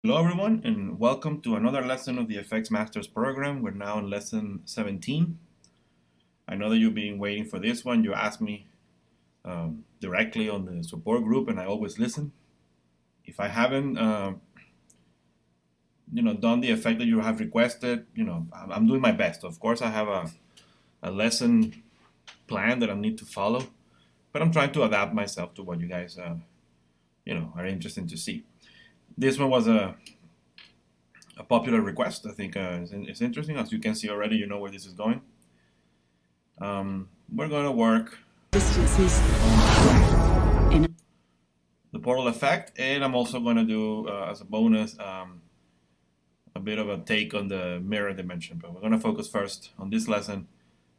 Hello everyone and welcome to another lesson of the FX Masters program. We're now in lesson 17. I know that you've been waiting for this one. You asked me directly on the support group and I always listen. If I haven't done the effect that you have requested, I'm doing my best. Of course I have a lesson plan that I need to follow, but I'm trying to adapt myself to what you guys are interested to see. This one was a popular request. I think it's interesting. As you can see already, you know where this is going. We're going to work distances in the portal effect, and I'm also going to do, as a bonus, a bit of a take on the mirror dimension. But we're going to focus first on this lesson,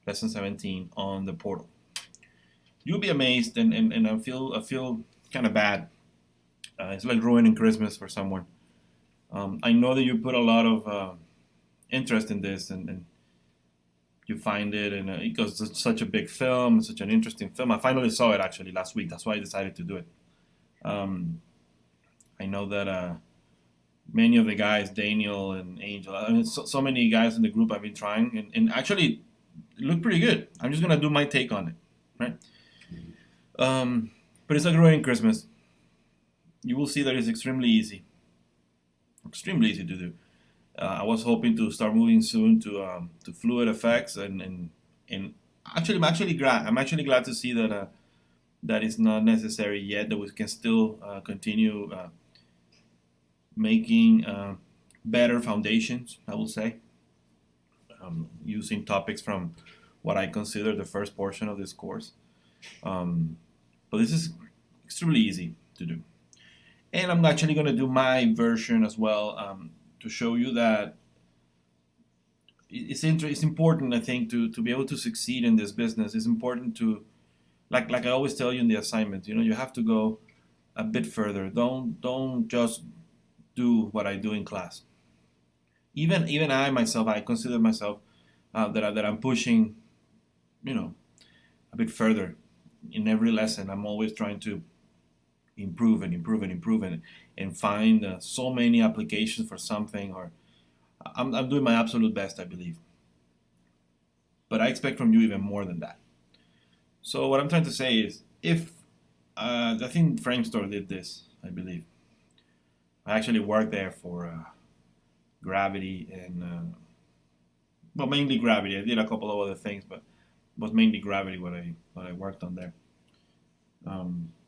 lesson 17, on the portal. You'll be amazed, and I feel kind of bad. It's like ruining Christmas for someone. I know that you put a lot of interest in this, and you find it, and because it's such a big film, it's such an interesting film. I finally saw it actually last week. That's why I decided to do it. I know that many of the guys, Daniel and Angel, I mean, so many guys in the group have been trying, and actually it looked pretty good. I'm just gonna do my take on it, right? But it's like ruining Christmas. You will see that it's extremely easy to do. I was hoping to start moving soon to fluid effects, and actually I'm actually glad to see that that is not necessary yet. That we can still continue making better foundations. I will say, using topics from what I consider the first portion of this course. But this is extremely easy to do, and I'm actually going to do my version as well. To show you that it's important, I think, to be able to succeed in this business. It's important to, like I always tell you in the assignment, you have to go a bit further. Don't just do what I do in class. Even I myself, I consider myself that I'm pushing, a bit further in every lesson. I'm always trying to improve and find so many applications for something, or I'm doing my absolute best, I believe, but I expect from you even more than that. So what I'm trying to say is, if I think Framestore did this, I believe. I actually worked there for gravity and well, mainly gravity. I did a couple of other things, but it was mainly gravity what I worked on there.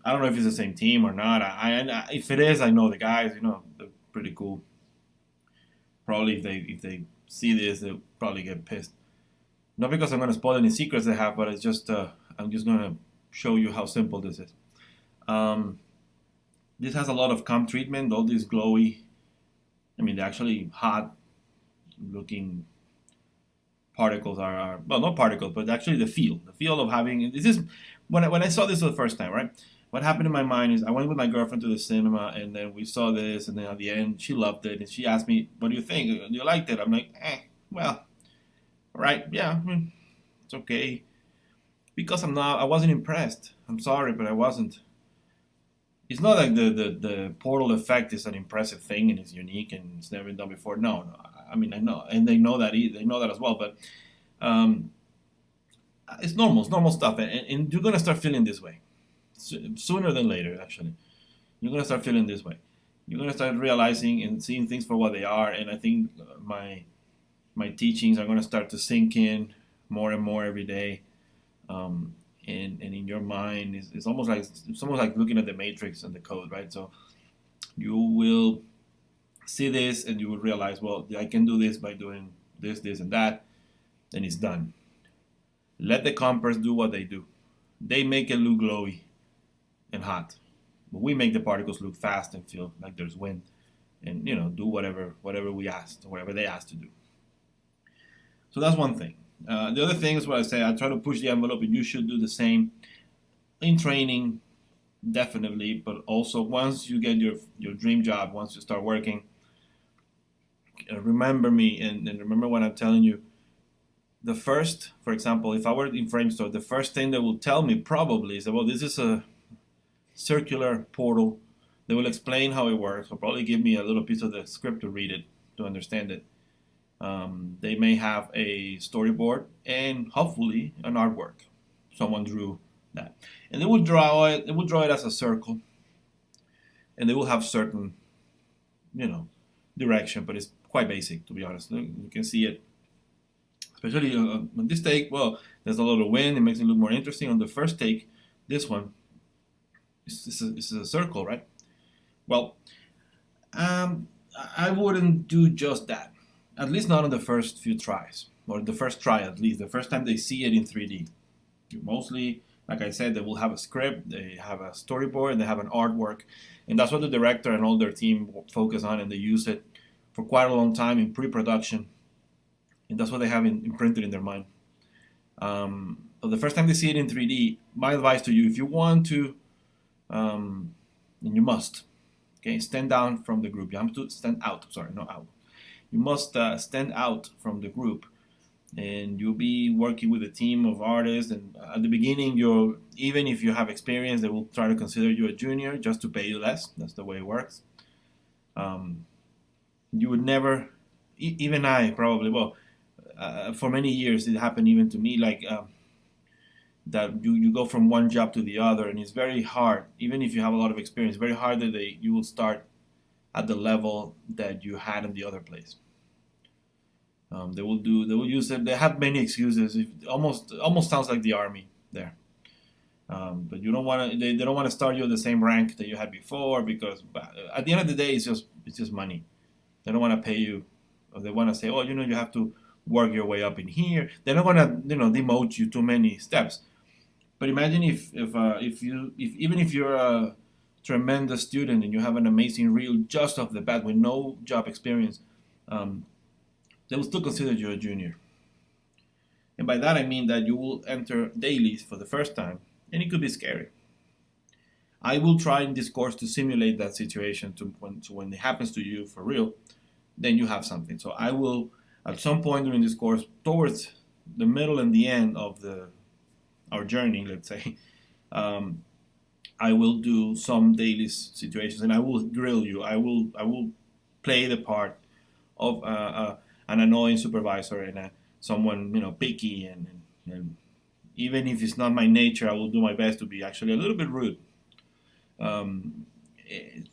I don't know if it's the same team or not. If it is, I know the guys. They're pretty cool. Probably if they see this, they'll probably get pissed. Not because I'm gonna spoil any secrets they have, but it's just I'm just gonna show you how simple this is. Um, this has a lot of comp treatment. All these glowy, I mean, they're actually hot looking particles are well, not particles, but actually the feel of having this is when I saw this for the first time, right? What happened in my mind is I went with my girlfriend to the cinema, and then we saw this, and then at the end she loved it, and she asked me, "What do you think? Do you like it?" I'm like, well, all right, yeah, it's okay, because I wasn't impressed. I'm sorry, but I wasn't. It's not like the portal effect is an impressive thing and it's unique and it's never been done before. No, no. I mean, I know, and they know that as well. But um, it's normal. It's normal stuff, and you're gonna start feeling this way sooner than later. Actually, you're gonna start feeling this way. You're gonna start realizing and seeing things for what they are. And I think my teachings are gonna start to sink in more and more every day. Um, and in your mind, it's almost like looking at the matrix and the code, right? So you will see this and you will realize, well, I can do this by doing this, and that, and it's done. Let the compers do what they do. They make it look glowy and hot, but we make the particles look fast and feel like there's wind, and do whatever we asked, or whatever they asked to do. So that's one thing. The other thing is what I say. I try to push the envelope, and you should do the same in training, definitely. But also, once you get your dream job, once you start working, remember me and remember what I'm telling you. The first, for example, if I were in Framestore, the first thing they will tell me probably is that, well, this is a circular portal. They will explain how it works. They'll probably give me a little piece of the script to read it, to understand it. They may have a storyboard and hopefully an artwork. Someone drew that, and they will draw it. They will draw it as a circle, and they will have certain, you know, direction, but it's quite basic, to be honest. You can see it, especially on this take. Well, there's a little wind. It makes it look more interesting. On the first take, this one, it's a circle, right? Well, um, I wouldn't do just that. At least not on the first few tries, or the first try at least. The first time they see it in 3D. Mostly, like I said, they will have a script, they have a storyboard, and they have an artwork, and that's what the director and all their team focus on, and they use it for quite a long time in pre-production, and that's what they have imprinted in their mind. So the first time they see it in 3D, my advice to you, if you want to, and you must, okay, stand down from the group. You have to stand out. Sorry, not out. You must stand out from the group, and you'll be working with a team of artists. And at the beginning, you'll, even if you have experience, they will try to consider you a junior just to pay you less. That's the way it works. You would never, even I probably, well, for many years it happened even to me, like that you go from one job to the other, and it's very hard, even if you have a lot of experience, very hard that you will start at the level that you had in the other place. They will use it. They have many excuses. Almost sounds like the army there. But you don't want to. They don't want to start you at the same rank that you had before, because at the end of the day, it's just money. They don't want to pay you, or they want to say, oh, you have to work your way up in here. They're not going to demote you too many steps. But imagine if even if you're a tremendous student and you have an amazing reel just off the bat with no job experience. They will still consider you a junior. And by that I mean that you will enter dailies for the first time, and it could be scary. I will try in this course to simulate that situation to when it happens to you for real, then you have something. So I will, at some point during this course, towards the middle and the end of our journey, let's say, I will do some daily situations, and I will grill you. I will play the part of an annoying supervisor and someone picky, and even if it's not my nature, I will do my best to be actually a little bit rude,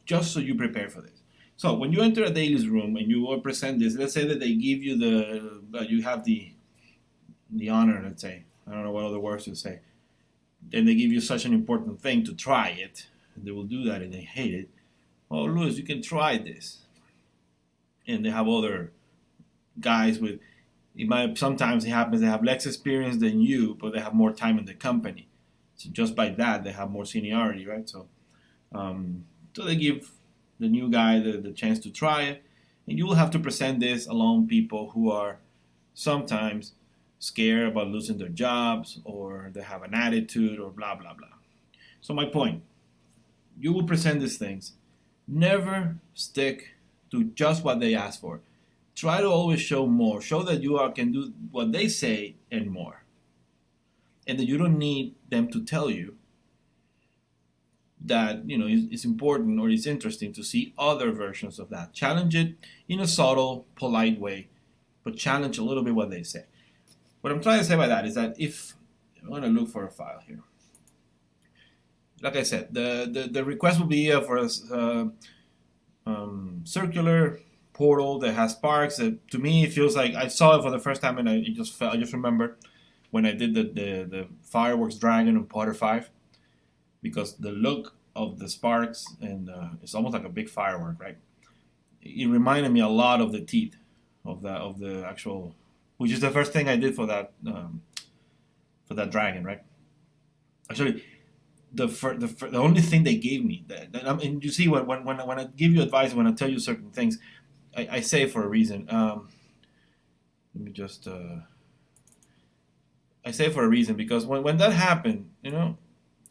just so you prepare for this. So when you enter a dailies room and you will present this, let's say that they give you you have the honor, let's say, I don't know what other words to say, and they give you such an important thing to try it, and they will do that and they hate it. Oh, Luis, you can try this. And they have other guys sometimes it happens they have less experience than you, but they have more time in the company. So just by that, they have more seniority, right? So they give the new guy the chance to try it, and you will have to present this along people who are sometimes scared about losing their jobs, or they have an attitude, or blah blah blah. So my point, you will present these things. Never stick to just what they ask for. Try to always show more. Show that you can do what they say and more, and that you don't need them to tell you that it's important or it's interesting to see other versions of that. Challenge it in a subtle, polite way, but challenge a little bit what they say. What I'm trying to say by that is that if I'm going to look for a file here, like I said, the request will be for a circular portal that has sparks. To me, it feels like I saw it for the first time, and I just remember when I did the fireworks dragon on Potter 5, because the look of the sparks, and it's almost like a big firework, right? It reminded me a lot of the teeth of the actual, which is the first thing I did for that dragon, right? Actually, the only thing they gave me, and you see when I give you advice, when I tell you certain things, I say it for a reason. Let me just I say it for a reason, because when that happened,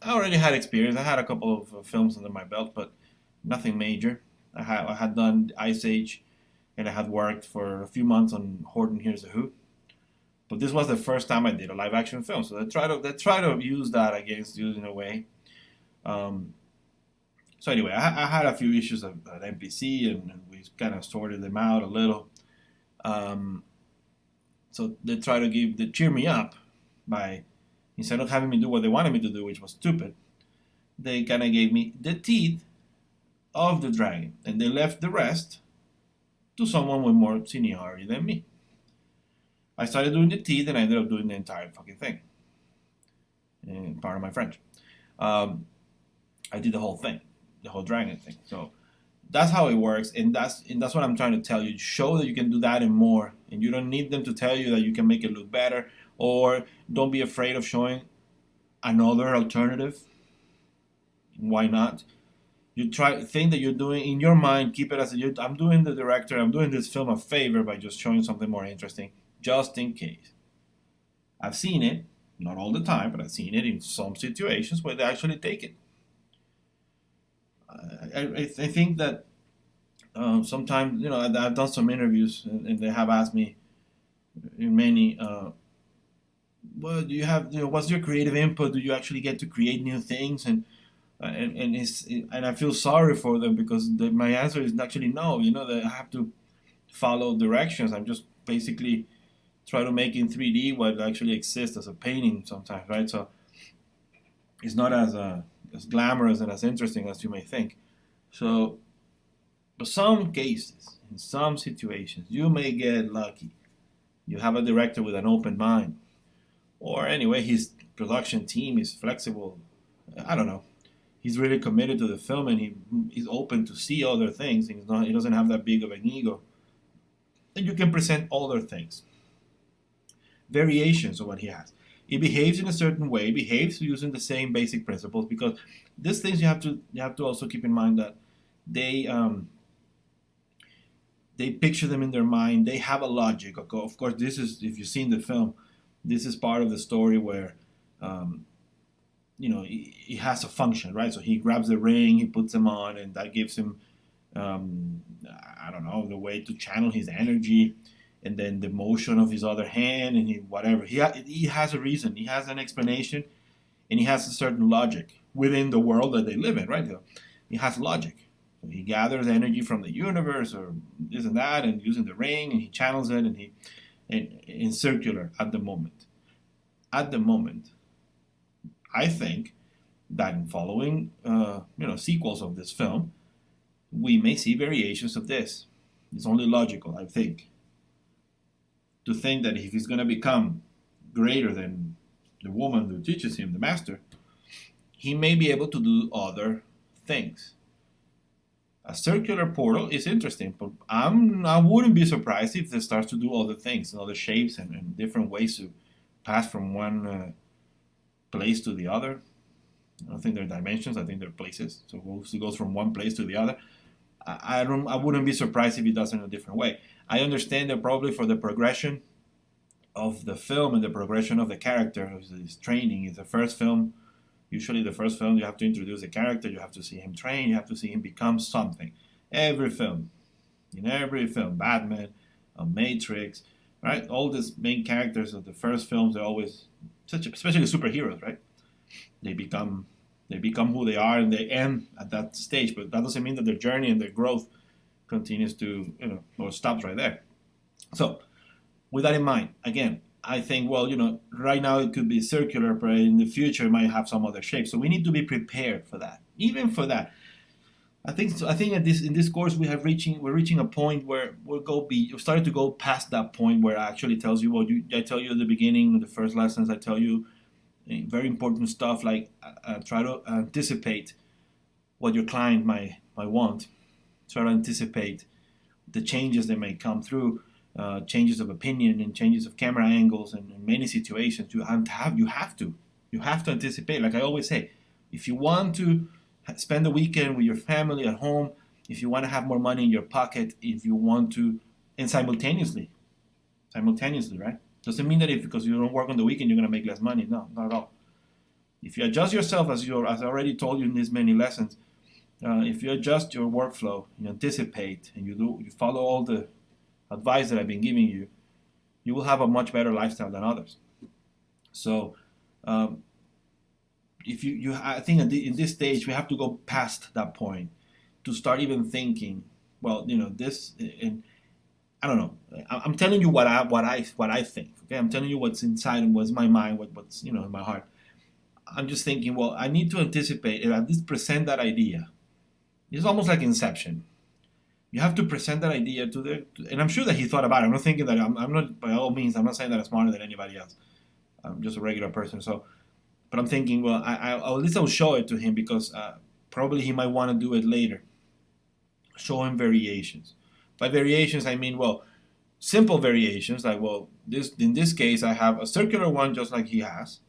I already had experience. I had a couple of films under my belt, but nothing major. I had done Ice Age, and I had worked for a few months on Horton Hears the Who. But this was the first time I did a live action film, so they try to use that against you in a way. So anyway, I had a few issues at NPC, and we kind of sorted them out a little. Um, so they cheer me up by, instead of having me do what they wanted me to do, which was stupid, they kind of gave me the teeth of the dragon, and they left the rest to someone with more seniority than me. I started doing the teeth, and I ended up doing the entire fucking thing. And part of my French. Um, I did the whole thing, the whole dragon thing. So that's how it works, and that's what I'm trying to tell you. Show that you can do that and more, and you don't need them to tell you that you can make it look better, or don't be afraid of showing another alternative. Why not? You think that you're doing in your mind. Keep it as I'm doing the director. I'm doing this film a favor by just showing something more interesting, just in case. I've seen it, not all the time, but I've seen it in some situations where they actually take it. I think that sometimes, I've done some interviews, and they have asked me in many, well, do you have, what's your creative input? Do you actually get to create new things? And I feel sorry for them, because my answer is actually no. That I have to follow directions. I'm just basically try to make in 3D what actually exists as a painting sometimes, right? So it's not as glamorous and as interesting as you may think. So, but some cases, in some situations, you may get lucky. You have a director with an open mind, or anyway, his production team is flexible. I don't know. He's really committed to the film, and he's open to see other things. He doesn't have that big of an ego. And you can present other things, variations of what he has. He behaves in a certain way, behaves using the same basic principles, because these things you have to also keep in mind that they picture them in their mind. They have a logic. Of course, this is, if you've seen the film, this is part of the story where he has a function, right? So he grabs the ring, he puts them on, and that gives him I don't know, the way to channel his energy, and then the motion of his other hand, and whatever. He has a reason, he has an explanation, and he has a certain logic within the world that they live in, right? So he has logic. So he gathers energy from the universe, or this and that, and using the ring, and he channels it, and in circular at the moment. At the moment, I think that in following sequels of this film, we may see variations of this. It's only logical, I think, to think that if he's going to become greater than the woman who teaches him, the master, he may be able to do other things. A circular portal is interesting, but I wouldn't be surprised if they start to do other things, and other shapes, and different ways to pass from one place to the other. I don't think they're dimensions. I think they're places. So it goes from one place to the other. I wouldn't be surprised if he does it in a different way. I understand that probably for the progression of the film and the progression of the character, his training is the first film. Usually the first film, you have to introduce the character, you have to see him train, you have to see him become something. In every film, Batman, Matrix, right? All these main characters of the first films, they're always especially superheroes, right? They become who they are, and they end at that stage. But that doesn't mean that their journey and their growth continues to, or stops right there. So, with that in mind, again, I think, right now it could be circular, but in the future it might have some other shape. So we need to be prepared for that. Even for that, I think in this course we're reaching a point where we're starting to go past that point where it actually tells you I tell you at the beginning, the first lessons, I tell you very important stuff like try to anticipate what your client might want. Try to anticipate the changes that may come through. Changes of opinion and changes of camera angles, and in many situations you have to anticipate. Like I always say, if you want to spend the weekend with your family at home, if you want to have more money in your pocket, if you want to, and simultaneously, right? Doesn't mean that because you don't work on the weekend you're going to make less money. No, not at all. If you adjust yourself, as I already told you in these many lessons, if you adjust your workflow, you anticipate, and you follow all the advice that I've been giving you, you will have a much better lifestyle than others. So if you I think in this stage we have to go past that point to start even thinking. Well, this, and I don't know. I'm telling you what I think. Okay, I'm telling you what's inside and what's my mind, what's in my heart. I'm just thinking. Well, I need to anticipate and at least present that idea. It's almost like Inception. You have to present that idea and I'm sure that he thought about it. I'm not thinking that I'm not, by all means, I'm not saying that I'm smarter than anybody else. I'm just a regular person. So, but I'm thinking, well, at least I'll show it to him because probably he might want to do it later. Show him variations. By variations, I mean, well, simple variations like, well, in this case, I have a circular one just like he has.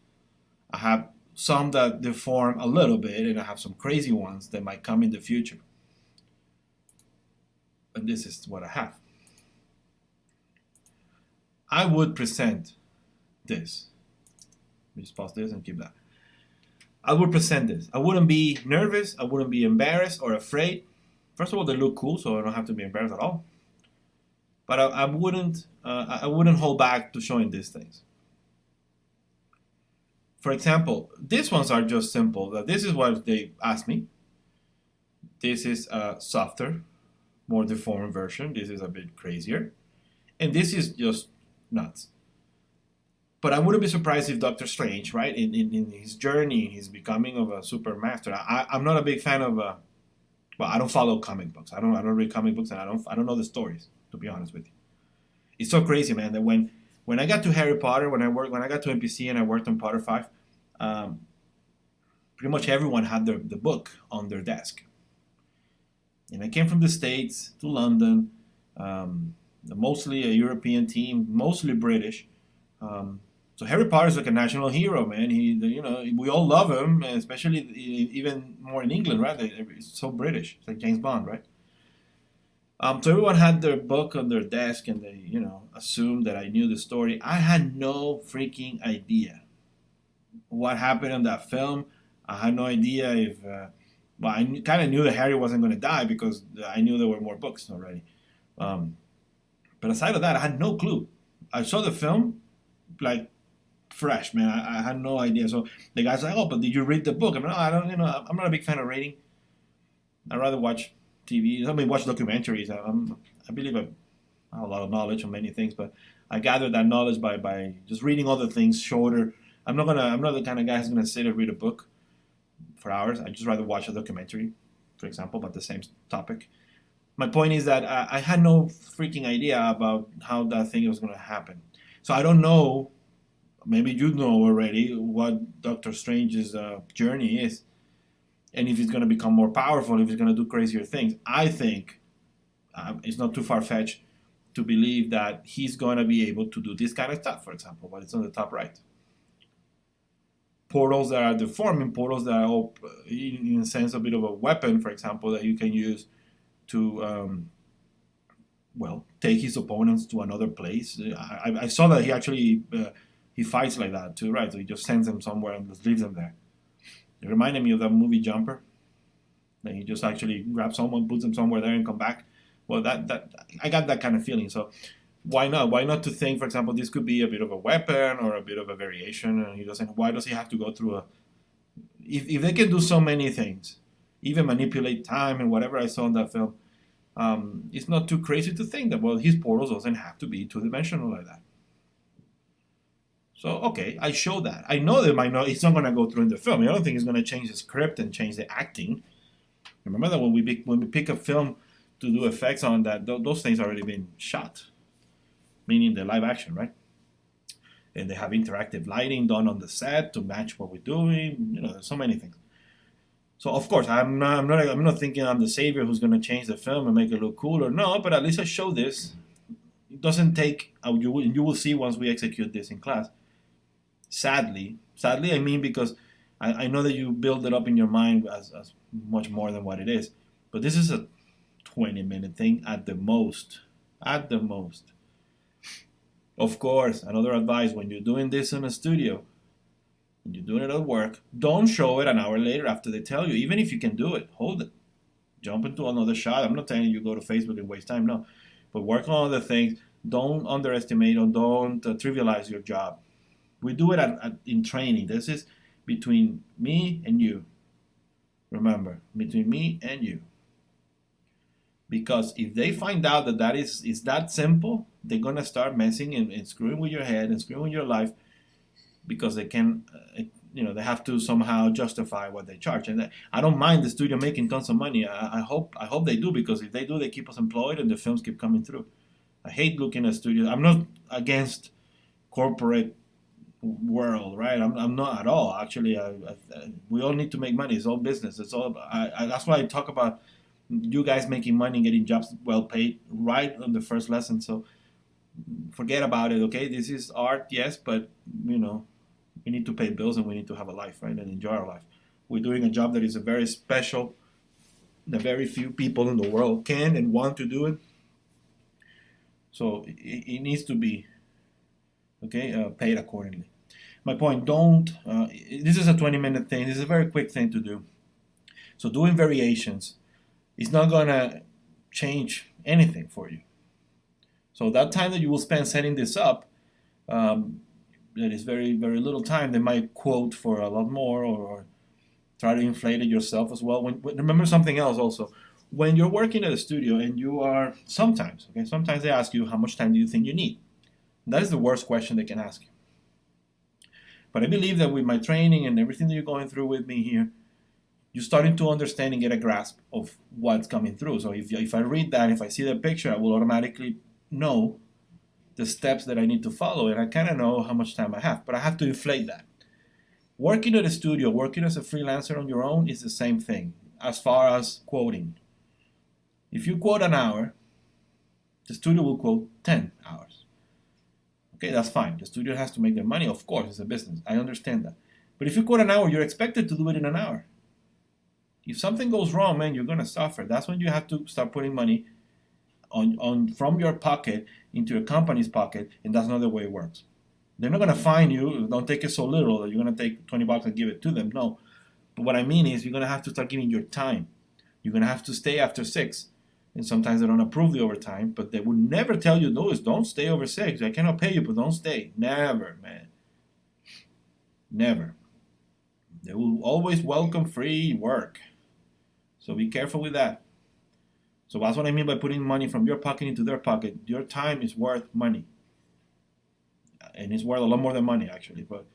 I have some that deform a little bit, and I have some crazy ones that might come in the future. And this is what I have. I would present this. Let me just pause this and keep that. I would present this. I wouldn't be nervous. I wouldn't be embarrassed or afraid. First of all, they look cool, so I don't have to be embarrassed at all. But I wouldn't hold back to showing these things. For example, these ones are just simple. This is what they asked me. This is a softer, more deformed version. This is a bit crazier. And this is just nuts. But I wouldn't be surprised if Doctor Strange, right, in his journey, his becoming of a super master. I'm not a big fan of. Well, I don't follow comic books. I don't read comic books, and I don't know the stories. To be honest with you, it's so crazy, man. That when I got to Harry Potter, when I got to NPC and I worked on Potter 5, pretty much everyone had the book on their desk. And I came from the States to London, mostly a European team, mostly British. So Harry Potter's like a national hero, man. We all love him, especially even more in England, right? It's so British. It's like James Bond, right? So everyone had their book on their desk, and they, assumed that I knew the story. I had no freaking idea what happened in that film. I had no idea if. Well, I kind of knew that Harry wasn't going to die because I knew there were more books already. But aside of that, I had no clue. I saw the film, like, fresh, man. I had no idea. So the guy's like, "Oh, but did you read the book?" I mean, no, I don't. I'm not a big fan of reading. I'd rather watch TV. I mean, watch documentaries. I believe I have a lot of knowledge on many things, but I gathered that knowledge by just reading other things shorter. I'm not the kind of guy who's gonna sit and read a book for hours. I just rather watch a documentary, for example, about the same topic. My point is that I had no freaking idea about how that thing was gonna happen. So I don't know. Maybe you know already what Doctor Strange's journey is, and if he's going to become more powerful, if he's going to do crazier things. I think it's not too far-fetched to believe that he's going to be able to do this kind of stuff, for example, but it's on the top right. Portals that are deforming, portals that are, in a sense, a bit of a weapon, for example, that you can use to, take his opponents to another place. I saw that he actually... he fights like that too, right? So he just sends them somewhere and just leaves them there. It reminded me of that movie Jumper. Then he just actually grabs someone, puts them somewhere there, and come back. Well, that I got that kind of feeling. So why not? Why not to think, for example, this could be a bit of a weapon or a bit of a variation? And he doesn't. Why does he have to go through a? If they can do so many things, even manipulate time and whatever I saw in that film, it's not too crazy to think that his portals doesn't have to be two-dimensional like that. So, okay, I show that. I know that it's not going to go through in the film. I don't think it's going to change the script and change the acting. Remember that when we pick a film to do effects on that, those things already been shot, meaning the live action, right? And they have interactive lighting done on the set to match what we're doing. There's so many things. So, of course, I'm not thinking I'm the savior who's going to change the film and make it look cooler. No, but at least I show this. It doesn't take. You will see once we execute this in class. Sadly, I mean, because I know that you build it up in your mind as much more than what it is. But this is a 20-minute thing at the most. At the most. Of course, another advice, when you're doing this in a studio, when you're doing it at work, don't show it an hour later after they tell you. Even if you can do it, hold it. Jump into another shot. I'm not telling you go to Facebook and waste time, no. But work on other things. Don't underestimate or don't trivialize your job. We do it in training. This is between me and you. Remember, between me and you. Because if they find out that that is that simple, they're gonna start messing and screwing with your head and screwing with your life, because they can, they have to somehow justify what they charge. And I don't mind the studio making tons of money. I hope they do, because if they do, they keep us employed and the films keep coming through. I hate looking at studios. I'm not against corporate world, right? I'm not at all. Actually, we all need to make money. It's all business. It's all. That's why I talk about you guys making money and getting jobs well paid right on the first lesson. So forget about it, okay? This is art, yes, but we need to pay bills and we need to have a life, right? And enjoy our life. We're doing a job that is a very special, that very few people in the world can and want to do it. So it needs to be, okay, paid accordingly. My point, this is a 20-minute thing. This is a very quick thing to do. So doing variations is not gonna change anything for you. So that time that you will spend setting this up, that is very, very little time. They might quote for a lot more, or try to inflate it yourself as well. Remember something else also. When you're working at a studio and you are, sometimes they ask you, how much time do you think you need? That is the worst question they can ask you. But I believe that with my training and everything that you're going through with me here, you're starting to understand and get a grasp of what's coming through. So if I read that, if I see the picture, I will automatically know the steps that I need to follow, and I kind of know how much time I have, but I have to inflate that. Working at a studio, working as a freelancer on your own is the same thing as far as quoting. If you quote an hour, the studio will quote 10 hours. Okay, that's fine. The studio has to make their money, of course, it's a business. I understand that. But if you quote an hour, you're expected to do it in an hour. If something goes wrong, man, you're going to suffer. That's when you have to start putting money from your pocket into your company's pocket, and that's not the way it works. They're not going to fine you. Don't take it so little that you're going to take $20 and give it to them. No. But what I mean is you're going to have to start giving your time. You're going to have to stay after 6. And sometimes they don't approve the overtime, but they would never tell you, no, don't stay over 6. I cannot pay you, but don't stay. Never, man. Never. They will always welcome free work. So be careful with that. So that's what I mean by putting money from your pocket into their pocket. Your time is worth money. And it's worth a lot more than money, actually. But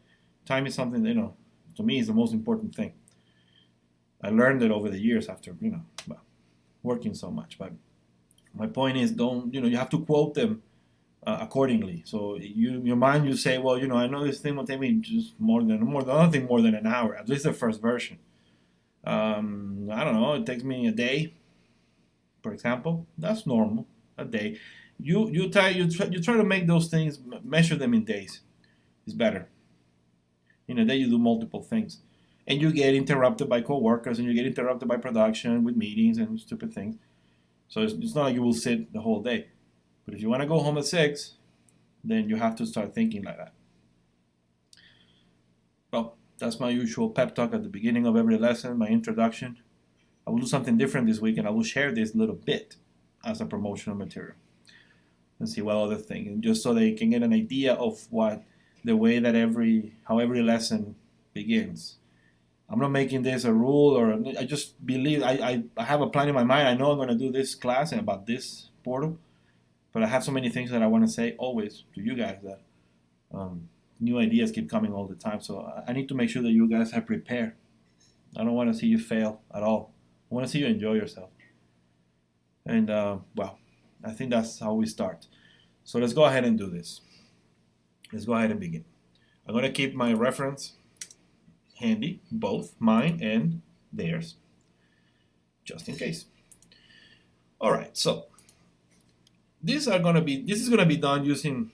time is something that, to me, is the most important thing. I learned it over the years after, working so much. But my point is, you have to quote them accordingly. So your mind, you say, well, I know this thing will take me just nothing more than an hour, at least the first version. I don't know, it takes me a day, for example. That's normal, a day. You try to make those things, measure them in days. It's better. In a day you do multiple things. And you get interrupted by coworkers, and you get interrupted by production with meetings and stupid things. So it's not like you will sit the whole day. But if you want to go home at 6, then you have to start thinking like that. Well, that's my usual pep talk at the beginning of every lesson, my introduction. I will do something different this week, and I will share this little bit as a promotional material. And see what other thing, and just so they can get an idea of how every lesson begins. I'm not making this a rule, or I just believe I have a plan in my mind. I know I'm going to do this class and about this portal, but I have so many things that I want to say always to you guys that new ideas keep coming all the time. So I need to make sure that you guys are prepared. I don't want to see you fail at all. I want to see you enjoy yourself. And I think that's how we start. So let's go ahead and do this. Let's go ahead and begin. I'm going to keep my reference handy, both mine and theirs, just in case. All right, so this is going to be done using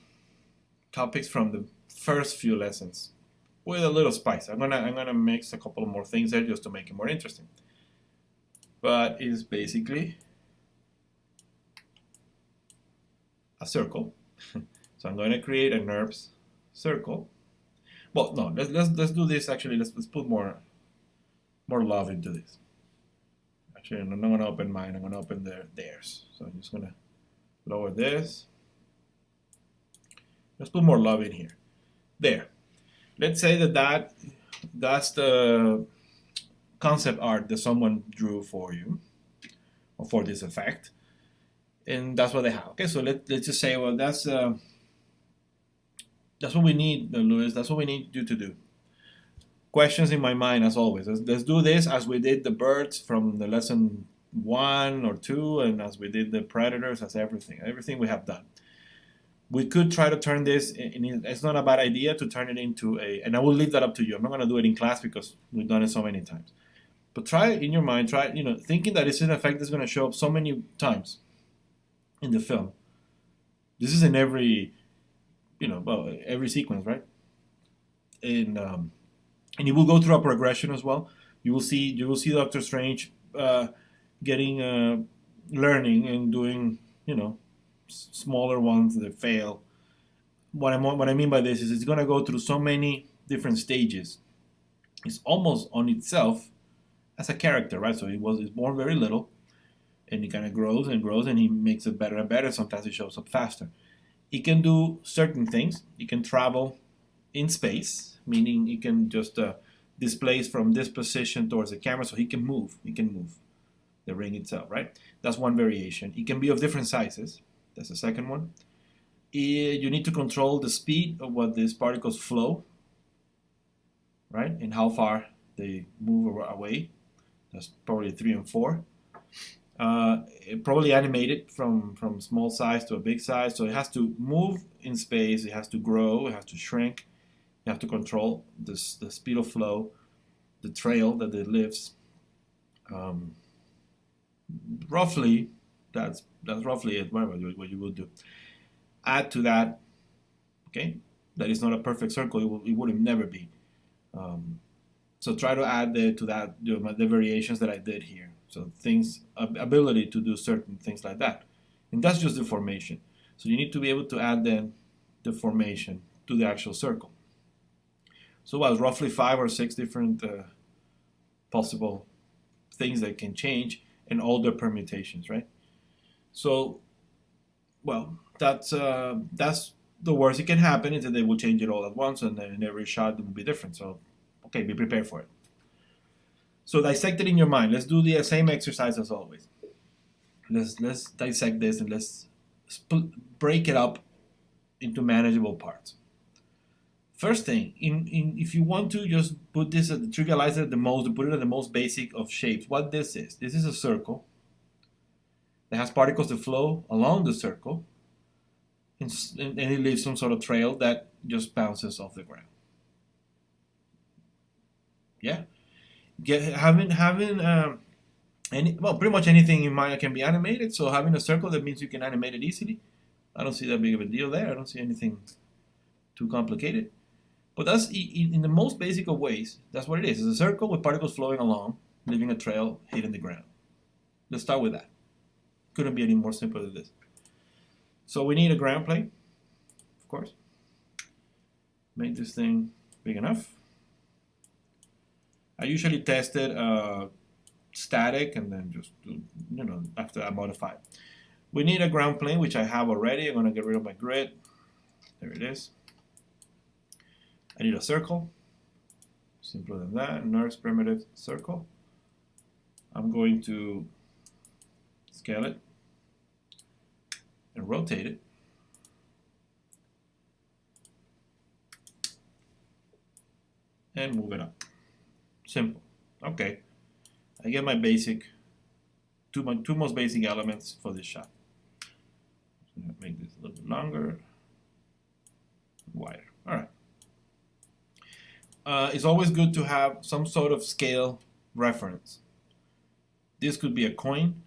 topics from the first few lessons with a little spice. I'm gonna mix a couple more things there just to make it more interesting. But it's basically a circle. So I'm going to create a NURBS circle. Well, no, let's do this actually. Let's put more love into this. Actually, I'm not going to open mine. I'm going to open theirs. So I'm just going to lower this. Let's put more love in here. There. Let's say that That's the concept art that someone drew for you or for this effect, and that's what they have. Okay, so let's just say, well, that's what we need, Luis. That's what we need you to do. Questions in my mind, as always. Let's do this as we did the birds from the lesson 1 or 2, and as we did the predators, as everything we have done. We could try to turn this, it's not a bad idea to turn it into and I will leave that up to you. I'm not going to do it in class because we've done it so many times. But try it in your mind, thinking that it's an effect that's going to show up so many times in the film. This is in every, every sequence, right? And you will go through a progression as well. You will see Doctor Strange getting learning and doing, smaller ones that fail. What I mean by this is it's going to go through so many different stages. It's almost on itself as a character, right? So he's born very little, and he kind of grows and grows, and he makes it better and better. Sometimes he shows up faster. He can do certain things. He can travel in space, meaning he can just displace from this position towards the camera, so he can move. He can move the ring itself, right? That's one variation. It can be of different sizes. That's the second one. You need to control the speed of what these particles flow, right? And how far they move away. That's probably 3 and 4. Probably animated from small size to a big size. So it has to move in space. It has to grow. It has to shrink. You have to control the speed of flow, the trail that it lives. Roughly, that's roughly it. What you would do. Add to that, okay, that is not a perfect circle. It would never be. So try to add to that the variations that I did here. So ability to do certain things like that, and that's just the formation. So you need to be able to add then the formation to the actual circle. So roughly 5 or 6 different possible things that can change, and all their permutations, right? So, that's the worst it can happen is that they will change it all at once, and then in every shot it will be different. So, okay, be prepared for it. So dissect it in your mind. Let's do the same exercise as always. Let's dissect this, and let's break it up into manageable parts. First thing, if you want to just put this trivialize it put it at the most basic of shapes. What this is a circle that has particles that flow along the circle, and it leaves some sort of trail that just bounces off the ground. Yeah, pretty much anything in Maya can be animated. So having a circle, that means you can animate it easily. I don't see that big of a deal there. I don't see anything too complicated. But that's in the most basic of ways. That's what it is. It's a circle with particles flowing along, leaving a trail hitting the ground. Let's start with that. Couldn't be any more simple than this. So we need a ground plane, of course. Make this thing big enough. I usually test it static, and then just after I modify it. We need a ground plane, which I have already. I'm going to get rid of my grid. There it is. I need a circle. Simpler than that. Nurse primitive circle. I'm going to scale it and rotate it. And move it up. Simple. Okay. I get my two most basic elements for this shot. So I'm going to make this a little bit longer, wider. All right. It's always good to have some sort of scale reference. This could be a coin,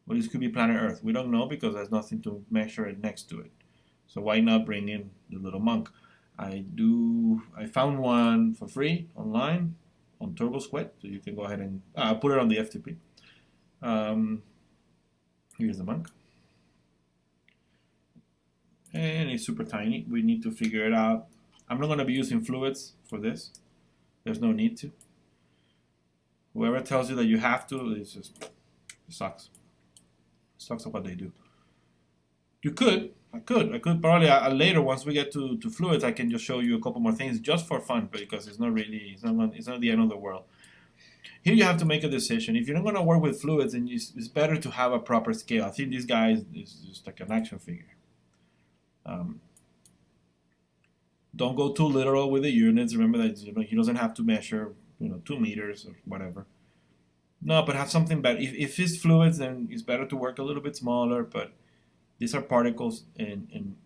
or this could be planet Earth. We don't know because there's nothing to measure it next to it. So why not bring in the little monk? I found one for free online on TurboSquid, so you can go ahead and put it on the FTP. Here's the monk. And it's super tiny. We need to figure it out. I'm not going to be using fluids for this. There's no need to. Whoever tells you that you have to, it sucks. It sucks at what they do. You could, I could probably later once we get to fluids, I can just show you a couple more things just for fun, because it's not the end of the world. Here you have to make a decision. If you're not going to work with fluids, then it's better to have a proper scale. I think this guy is just like an action figure. Um, don't go too literal with the units. Remember that he doesn't have to measure 2 meters or whatever. No, but have something better. If it's fluids, then it's better to work a little bit smaller. But these are particles, and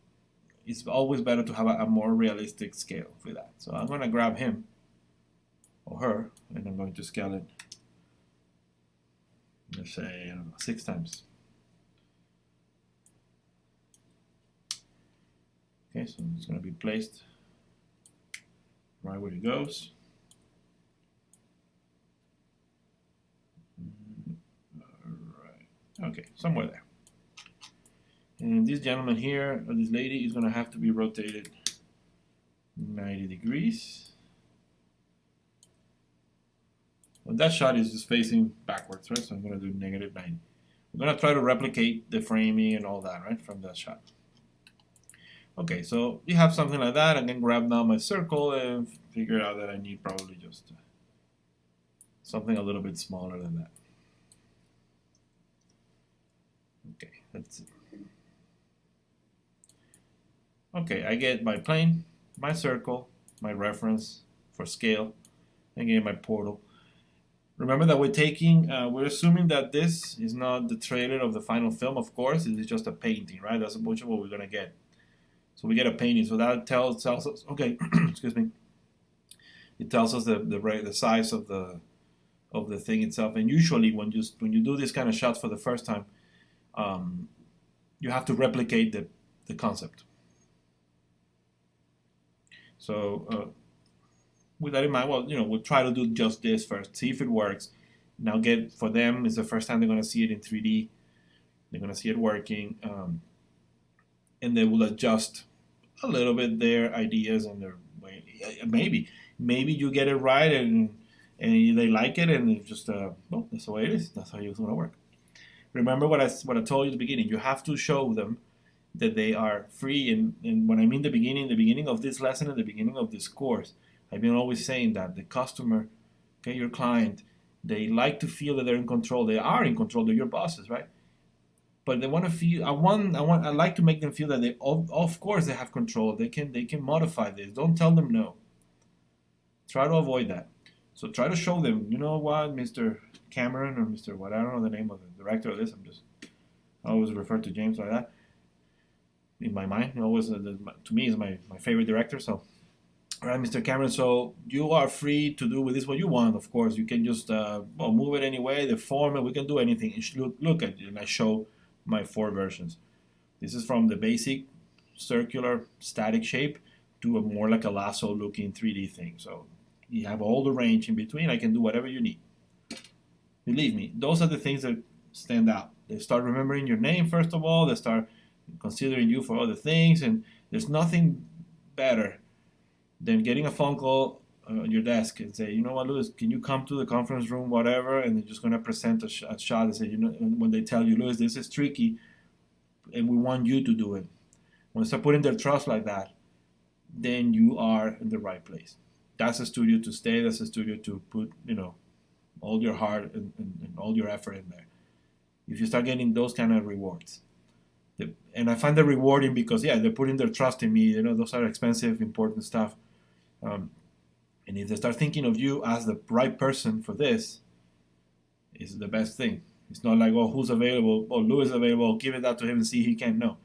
it's always better to have a more realistic scale for that. So I'm going to grab him or her, and I'm going to scale it, let's say, I don't know, 6 times. Okay, so it's going to be placed right where it goes. All right. Okay, somewhere there. And this gentleman here, or this lady, is going to have to be rotated 90 degrees. Well, that shot is just facing backwards, right? So I'm going to do -90. We're going to try to replicate the framing and all that, right, from that shot. Okay, so you have something like that. I can grab now my circle and figure out that I need probably just something a little bit smaller than that. Okay, that's it. Okay, I get my plane, my circle, my reference for scale, and get my portal. Remember that we're assuming that this is not the trailer of the final film, of course. It is just a painting, right? That's much of what we're going to get. So we get a painting. So that tells us, okay, excuse me. It tells us the size of the thing itself. And usually when you do this kind of shots for the first time, you have to replicate the concept. So with that in mind, well, we'll try to do just this first, see if it works. Now, for them, it's the first time they're going to see it in 3D. They're going to see it working, and they will adjust a little bit their ideas and their way. Maybe you get it right and they like it, and it's just well, that's the way it is. That's how it's going to work. Remember what I told you at the beginning. You have to show them that they are free, and when I mean the beginning of this lesson, at the beginning of this course, I've been always saying that the customer, okay, your client, they like to feel that they're in control. They are in control. They're your bosses, right? But they want to feel. I like to make them feel that of course, they have control. They can modify this. Don't tell them no. Try to avoid that. So try to show them. You know what, Mr. Cameron or Mr. what, I don't know the name of the director of this. I always refer to James like that. In my mind, always to me is my favorite director. So. All right, Mr. Cameron, so you are free to do with this what you want, of course. You can just move it anyway, the format, we can do anything. Look at it, and I show my 4 versions. This is from the basic circular static shape to a more like a lasso looking 3D thing. So you have all the range in between. I can do whatever you need. Believe me, those are the things that stand out. They start remembering your name, first of all. They start considering you for other things, and there's nothing better than getting a phone call on your desk and say, you know what, Louis, can you come to the conference room, whatever, and they're just going to present a shot and say, when they tell you, Louis, this is tricky, and we want you to do it. When they start putting their trust like that, then you are in the right place. That's a studio to stay. That's a studio to put, all your heart and all your effort in there. If you start getting those kind of rewards. And I find that rewarding because, they're putting their trust in me. Those are expensive, important stuff. And if they start thinking of you as the right person for this, it's the best thing. It's not like, who's available? Louis is available. Give it that to him and see if he can. No.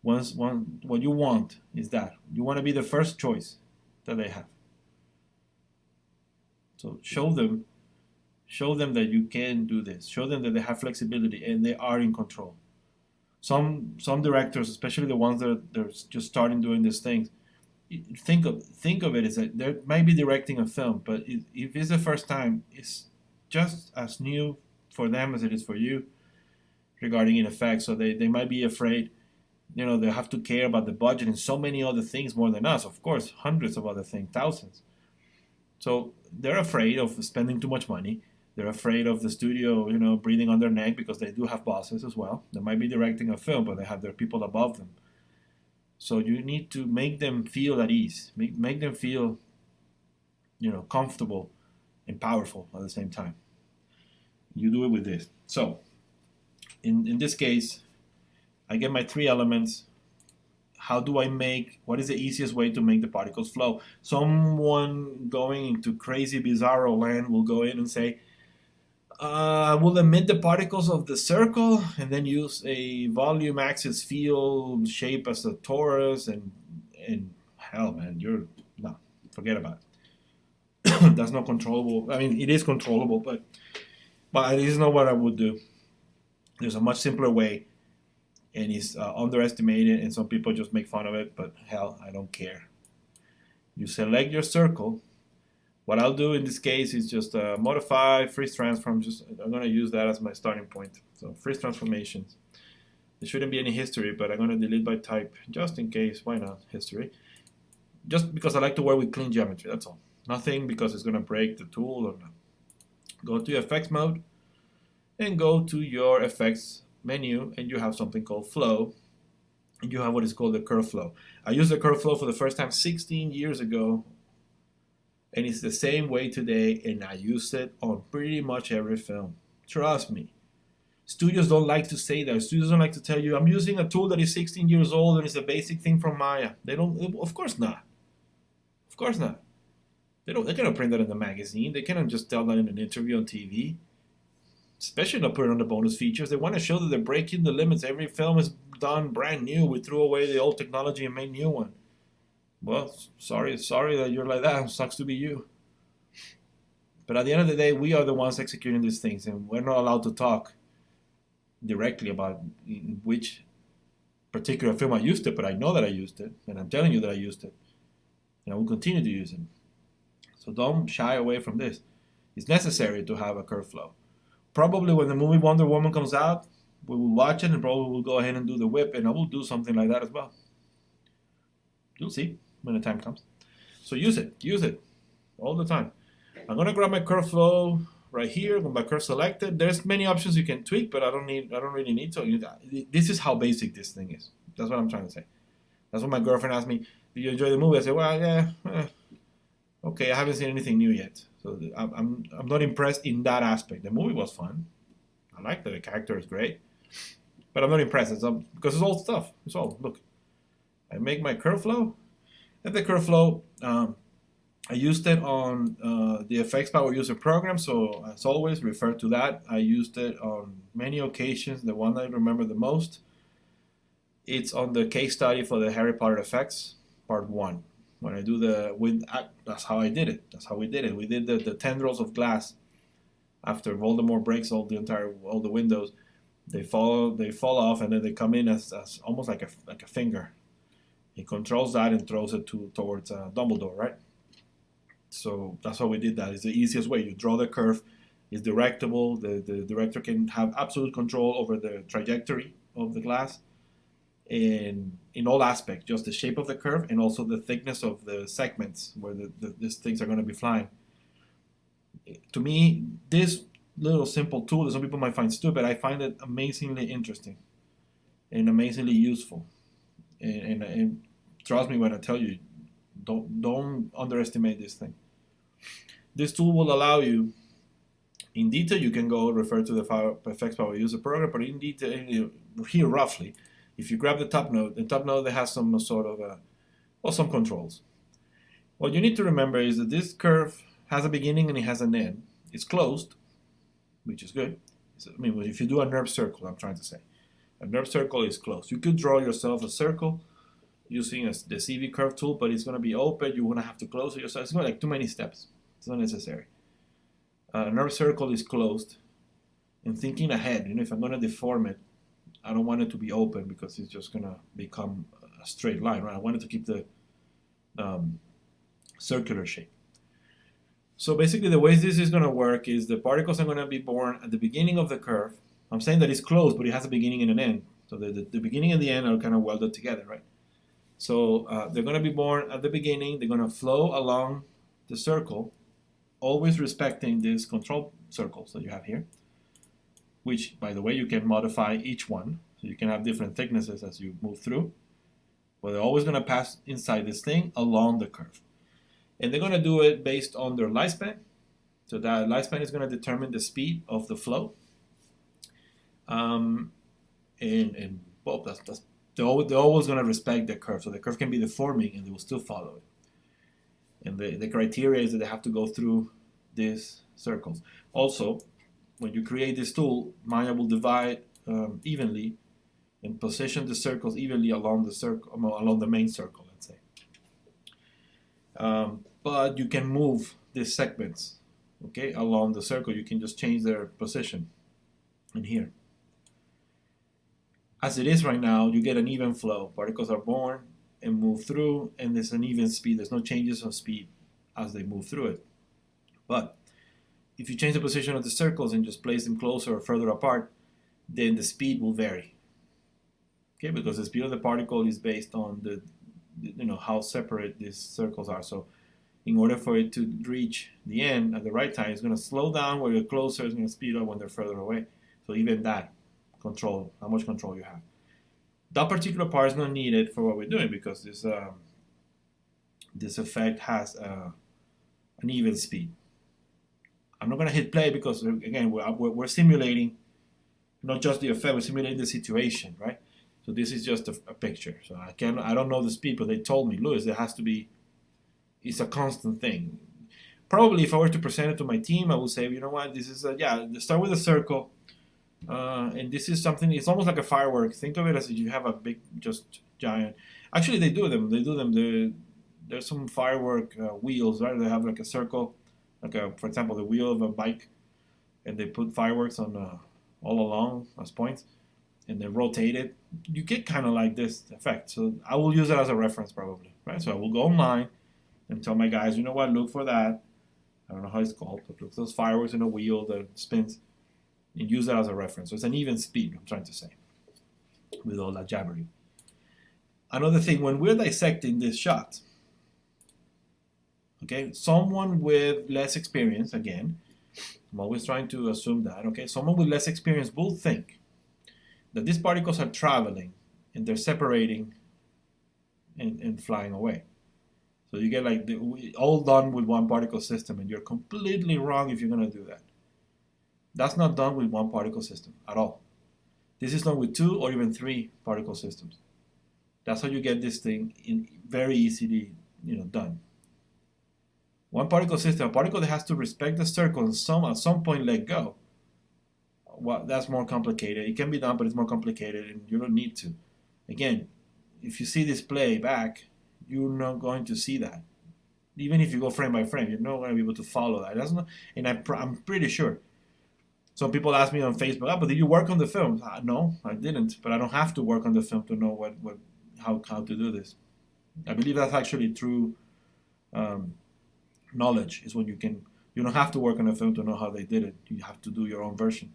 What you want is that. You want to be the first choice that they have. So show them that you can do this. Show them that they have flexibility and they are in control. Some directors, especially the ones that they're just starting doing these things, think of it as that they might be directing a film, but if it's the first time, it's just as new for them as it is for you regarding in effect. So they might be afraid, they have to care about the budget and so many other things more than us, of course, hundreds of other things, thousands. So they're afraid of spending too much money. They're afraid of the studio, breathing on their neck because they do have bosses as well. They might be directing a film, but they have their people above them. So you need to make them feel at ease, make them feel, comfortable and powerful at the same time. You do it with this. So in this case, I get my three elements. What is the easiest way to make the particles flow? Someone going into crazy bizarro land will go in and say, we'll emit the particles of the circle and then use a volume axis field shape as a torus, and hell, man, no, forget about it. That's not controllable. I mean, it is controllable, but it is not what I would do. There's a much simpler way, and it's underestimated, and some people just make fun of it, but hell, I don't care. You select your circle. What I'll do in this case is just modify freeze transform. I'm going to use that as my starting point. So freeze transformations. There shouldn't be any history, but I'm going to delete by type just in case. Why not history? Just because I like to work with clean geometry, that's all. Nothing because it's going to break the tool or not. Go to effects mode and go to your effects menu, and you have something called flow. And you have what is called the curve flow. I used the curve flow for the first time 16 years ago, and it's the same way today, and I use it on pretty much every film. Trust me. Studios don't like to say that. Studios don't like to tell you, I'm using a tool that is 16 years old and it's a basic thing from Maya. They don't, of course not. Of course not. They cannot print that in the magazine. They cannot just tell that in an interview on TV. Especially not put it on the bonus features. They want to show that they're breaking the limits. Every film is done brand new. We threw away the old technology and made new one. Well, sorry that you're like that. It sucks to be you. But at the end of the day, we are the ones executing these things, and we're not allowed to talk directly about which particular film I used it, but I know that I used it, and I'm telling you that I used it, and I will continue to use it. So don't shy away from this. It's necessary to have a curve flow. Probably when the movie Wonder Woman comes out, we will watch it and probably we'll go ahead and do the whip, and I will do something like that as well. You'll see when the time comes. So use it all the time. I'm gonna grab my curve flow right here with my curve selected. There's many options you can tweak, but I don't really need to. This is how basic this thing is. That's what I'm trying to say. That's what my girlfriend asked me, "Did you enjoy the movie?" I said, "Well, yeah, okay. I haven't seen anything new yet, so I'm not impressed in that aspect. The movie was fun. I liked it. The character is great, but I'm not impressed. Because it's old stuff. It's all look. I make my curve flow, and the curve flow." I used it on the Effects Power User program, so as always, refer to that. I used it on many occasions. The one I remember the most, it's on the case study for the Harry Potter effects, part 1. When I do that's how I did it. That's how we did it. We did the tendrils of glass. After Voldemort breaks all the windows, they fall off, and then they come in as almost like a finger. He controls that and throws it towards Dumbledore, right? So that's why we did that. It's the easiest way. You draw the curve. It's directable. The director can have absolute control over the trajectory of the glass, and in all aspects, just the shape of the curve and also the thickness of the segments where these things are going to be flying. To me, this little simple tool that some people might find stupid, I find it amazingly interesting and amazingly useful. And trust me when I tell you, don't underestimate this thing. This tool will allow you, in detail, you can go refer to the Effects Power User program, but in detail, here roughly, if you grab the top node that has some sort of, some controls. What you need to remember is that this curve has a beginning and it has an end. It's closed, which is good. If you do a NURB circle, I'm trying to say. A NURB circle is closed. You could draw yourself a circle using the CV curve tool, but it's going to be open. You're going to have to close it yourself. It's going to like too many steps. It's not necessary. Another circle is closed. And thinking ahead, if I'm going to deform it, I don't want it to be open because it's just going to become a straight line, right? I want it to keep the circular shape. So basically the way this is going to work is the particles are going to be born at the beginning of the curve. I'm saying that it's closed, but it has a beginning and an end. So the beginning and the end are kind of welded together, right? So they're going to be born at the beginning. They're going to flow along the circle, always respecting these control circles that you have here, which, by the way, you can modify each one. So you can have different thicknesses as you move through. Well, they're always going to pass inside this thing along the curve. And they're going to do it based on their lifespan. So that lifespan is going to determine the speed of the flow. And well, they're always going to respect the curve. So the curve can be deforming and they will still follow it. And the criteria is that they have to go through these circles. Also, when you create this tool, Maya will divide evenly and position the circles evenly along the circle, along the main circle, let's say. But you can move these segments, okay, along the circle. You can just change their position in here. As it is right now, you get an even flow. Particles are born and move through, and there's an even speed. There's no changes of speed as they move through it. But if you change the position of the circles and just place them closer or further apart, then the speed will vary. Okay, because the speed of the particle is based on the how separate these circles are. So in order for it to reach the end at the right time, it's going to slow down where you're closer, it's going to speed up when they're further away. So even that control, how much control you have. That particular part is not needed for what we're doing because this effect has an even speed. I'm not going to hit play because, again, we're simulating not just the effect, we're simulating the situation, right? So this is just a picture. So I don't know the speed, but they told me, Luis, there has to be, it's a constant thing. Probably if I were to present it to my team, I would say, you know what, this is, start with a circle. And this is something, it's almost like a firework. Think of it as if you have a big, just giant. Actually, they do them. There's some firework wheels, right? They have like a circle, for example, the wheel of a bike, and they put fireworks on all along as points, and they rotate it. You get kind of like this effect. So I will use that as a reference probably, right? So I will go online and tell my guys, you know what, look for that. I don't know how it's called, but look for those fireworks in a wheel that spins, and use that as a reference. So it's an even speed, I'm trying to say, with all that jabbering. Another thing, when we're dissecting this shot, okay, someone with less experience, again, I'm always trying to assume that, okay, someone with less experience will think that these particles are traveling and they're separating and flying away. So you get like all done with one particle system, and you're completely wrong if you're going to do that. That's not done with one particle system at all. This is done with 2 or even 3 particle systems. That's how you get this thing in very easily, done. One particle system, a particle that has to respect the circle and at some point let go. Well, that's more complicated. It can be done, but it's more complicated, and you don't need to. Again, if you see this play back, you're not going to see that. Even if you go frame by frame, you're not going to be able to follow that. That's not, and I'm pretty sure. Some people ask me on Facebook, but did you work on the film? No, I didn't, but I don't have to work on the film to know how to do this. I believe that's actually true knowledge, is when you don't have to work on the film to know how they did it. You have to do your own version.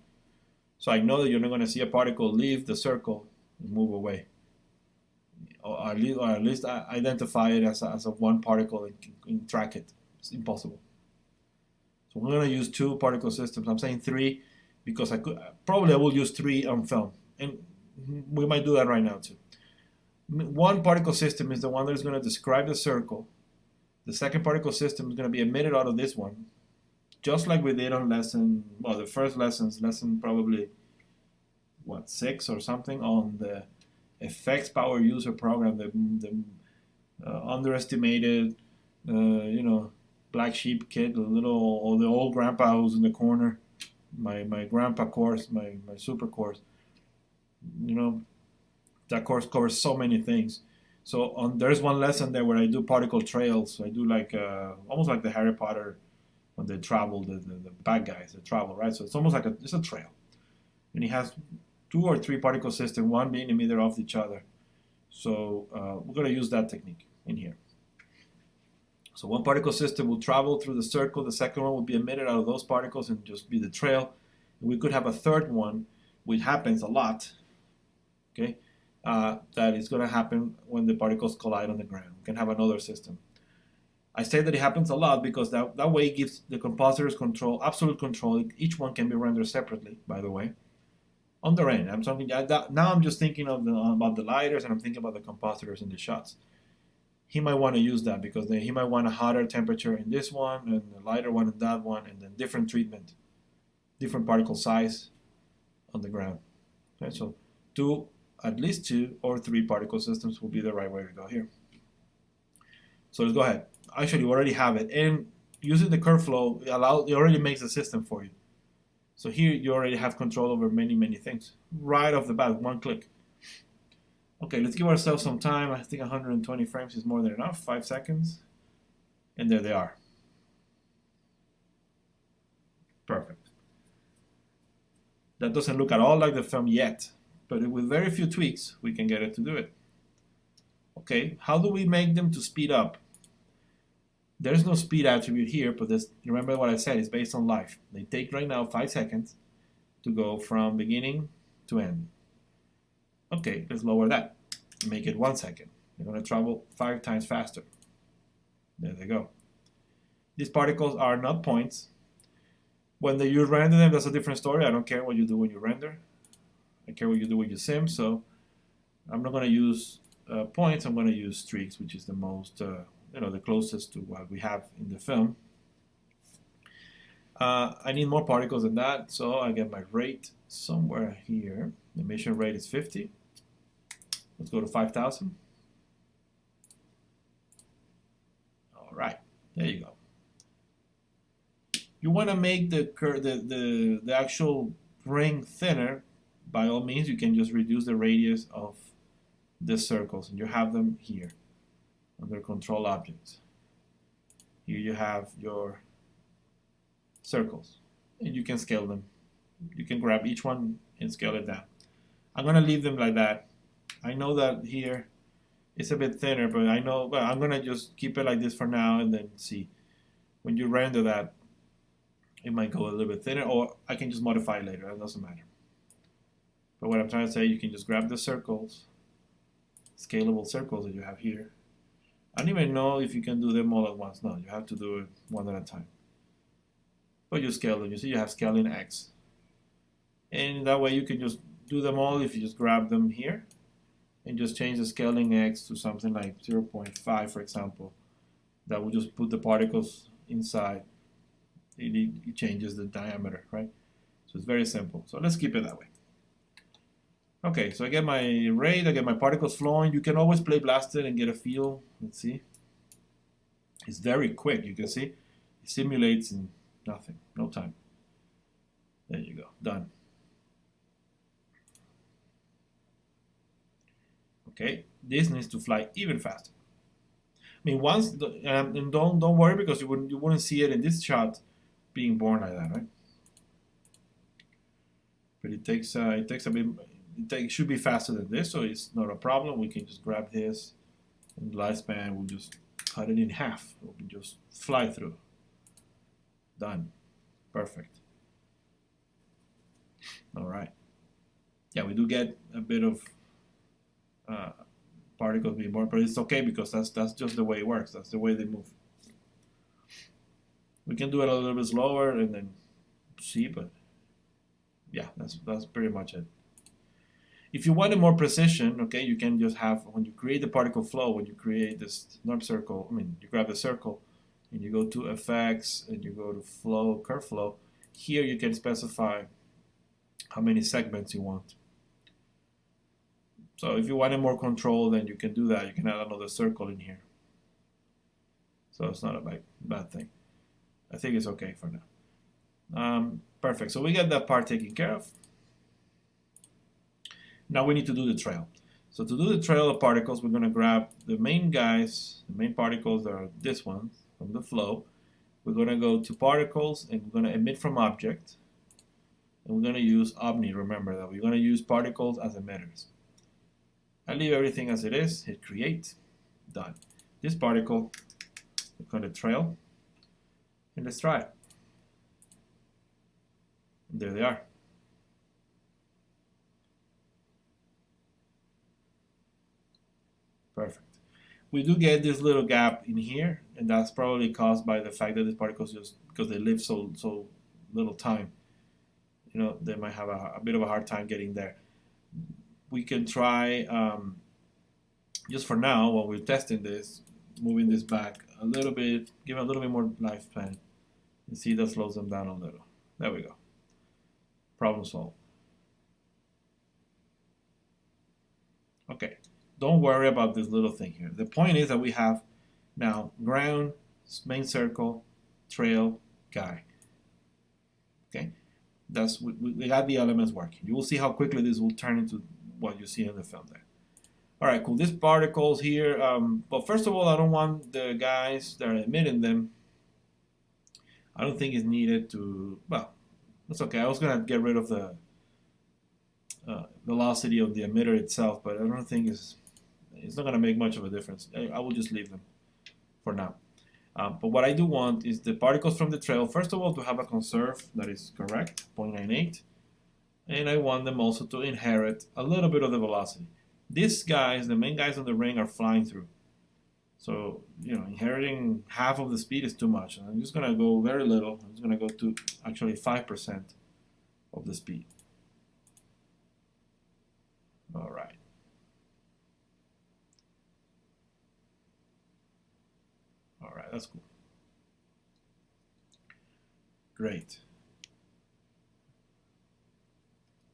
So I know that you're not going to see a particle leave the circle and move away, or at least identify it as a one particle and track it. It's impossible. So we're going to use 2 particle systems. I'm saying 3 because I will use 3 on film, and we might do that right now too. One particle system is the one that is going to describe the circle. The second particle system is going to be emitted out of this one, just like we did on the first lesson probably, 6 or something, on the effects power user program, the underestimated, black sheep kid, the old grandpa who's in the corner, my grandpa course, my super course. That course covers so many things. So there's one lesson there where I do particle trails. I do like almost like the Harry Potter when they travel, the bad guys, they travel, right? So it's almost like it's a trail. And he has 2 or 3 particle systems, one being emitted off each other. So we're going to use that technique in here. So one particle system will travel through the circle. The second one will be emitted out of those particles and just be the trail. And we could have a third one, which happens a lot, okay? That is going to happen when the particles collide on the ground. We can have another system. I say that it happens a lot because that way it gives the compositors control, absolute control. Each one can be rendered separately, by the way, on the rain. I'm talking now. I'm just thinking of about the lighters, and I'm thinking about the compositors in the shots. He might want to use that because he might want a hotter temperature in this one and a lighter one in that one, and then different treatment, different particle size on the ground. Okay, so at least 2 or 3 particle systems will be the right way to go here. So let's go ahead. Actually, we already have it, and using the curve flow, it already makes the system for you. So here you already have control over many things right off the bat, one click. Okay, let's give ourselves some time. I think 120 frames is more than enough. 5 seconds, and there they are. Perfect. That doesn't look at all like the film yet, but with very few tweaks, we can get it to do it. Okay, how do we make them to speed up? There's no speed attribute here, but remember what I said, it's based on life. They take right now 5 seconds to go from beginning to end. Okay, let's lower that. Make it 1 second. They're going to travel 5 times faster. There they go. These particles are not points. When you render them, that's a different story. I don't care what you do when you render. I care what you do when you sim. So I'm not going to use points. I'm going to use streaks, which is the most the closest to what we have in the film. I need more particles than that, so I get my rate somewhere here. The emission rate is 50. Let's go to 5,000. All right, there you go. You want to make the actual ring thinner. By all means, you can just reduce the radius of the circles, and you have them here under control objects. Here you have your circles, and you can scale them. You can grab each one and scale it down. I'm going to leave them like that. I know that here it's a bit thinner, but I'm going to just keep it like this for now, and then see. When you render that, it might go a little bit thinner, or I can just modify it later. It doesn't matter. But what I'm trying to say, you can just grab the circles, scalable circles that you have here. I don't even know if you can do them all at once. No, you have to do it one at a time. But you scale them. You see you have scaling X. And that way you can just do them all if you just grab them here and just change the scaling X to something like 0.5, for example. That will just put the particles inside. It changes the diameter, right? So it's very simple. So let's keep it that way. Okay, so I get my rate, I get my particles flowing. You can always play blasted and get a feel. Let's see. It's very quick, you can see. It simulates in nothing, no time. There you go, done. Okay, this needs to fly even faster. I mean, and don't worry because you wouldn't see it in this shot being born like that, right? But it takes a bit. It should be faster than this, so it's not a problem. We can just grab this, and the lifespan we'll just cut it in half. It will just fly through. Done. Perfect. All right. Yeah, we do get a bit of particles being born, but it's okay because that's just the way it works. That's the way they move. We can do it a little bit slower and then see, but yeah, that's pretty much it. If you wanted more precision, okay, you can just have, when you create the particle flow, when you create this norm circle, you grab the circle and you go to effects and you go to flow, curve flow. Here you can specify how many segments you want. So if you wanted more control, then you can do that. You can add another circle in here. So it's not a bad thing. I think it's okay for now. Perfect. So we got that part taken care of. Now we need to do the trail. So to do the trail of particles, we're going to grab the main guys, the main particles that are this one from the flow. We're going to go to particles and we're going to emit from object. And we're going to use omni. Remember that we're going to use particles as emitters. I leave everything as it is, hit create, done. This particle, we're going to trail, and let's try it. And there they are. Perfect. We do get this little gap in here, and that's probably caused by the fact that these particles, just because they live so little time, they might have a bit of a hard time getting there. We can try, just for now, while we're testing this, moving this back a little bit, give it a little bit more lifespan, and see that slows them down a little. There we go. Problem solved. Okay, don't worry about this little thing here. The point is that we have now ground, main circle, trail, guy. Okay, we got the elements working. You will see how quickly this will turn into what you see in the film there. All right, cool. These particles here, but first of all, I don't want the guys that are emitting them. I don't think it's needed to, well, that's okay. I was gonna get rid of the velocity of the emitter itself, but I don't think it's not gonna make much of a difference. I will just leave them for now. But what I do want is the particles from the trail, first of all, to have a conserve that is correct, 0.98, and I want them also to inherit a little bit of the velocity. These guys, the main guys on the ring, are flying through. So, inheriting half of the speed is too much. I'm just going to go very little. I'm just going to go to actually 5% of the speed. All right. All right, that's cool. Great.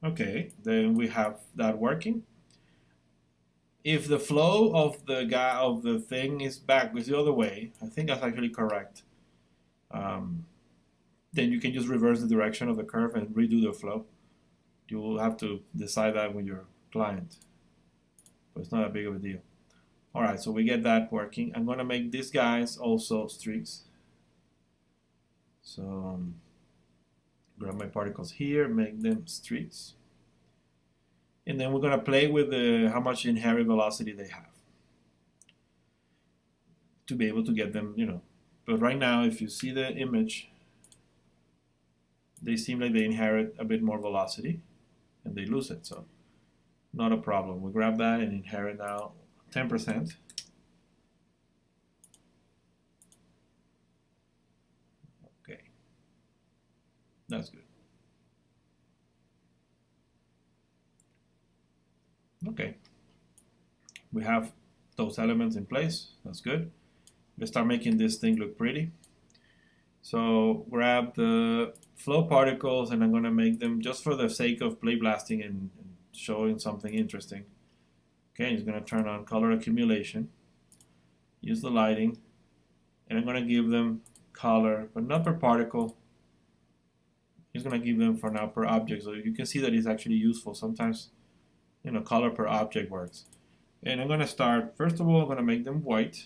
Okay, then we have that working. If the flow of the thing is backwards the other way, I think that's actually correct. Then you can just reverse the direction of the curve and redo the flow. You will have to decide that with your client, but it's not a big of a deal. All right, so we get that working. I'm gonna make these guys also streaks. So grab my particles here, make them streaks. And then we're going to play with how much inherent velocity they have to be able to get them, But right now, if you see the image, they seem like they inherit a bit more velocity and they lose it. So not a problem. We grab that and inherit now 10%. Okay. That's good. Okay, we have those elements in place. That's good. Let's start making this thing look pretty. So grab the flow particles, and I'm going to make them just for the sake of play blasting and showing something interesting. Okay, I'm just going to turn on color accumulation, use the lighting, and I'm going to give them color, but not per particle. I'm just going to give them for now per object, so you can see that it's actually useful. Sometimes color per object works. And I'm going to start, first of all, I'm going to make them white.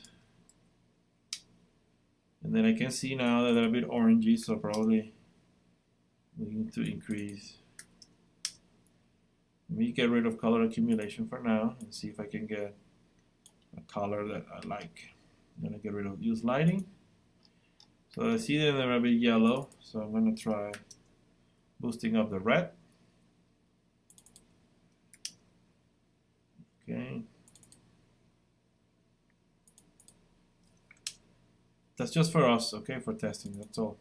And then I can see now that they're a bit orangey, so probably we need to increase. Let me get rid of color accumulation for now and see if I can get a color that I like. I'm going to get rid of use lighting. So I see that they're a bit yellow, so I'm going to try boosting up the red. Okay. That's just for us, okay, for testing, that's all.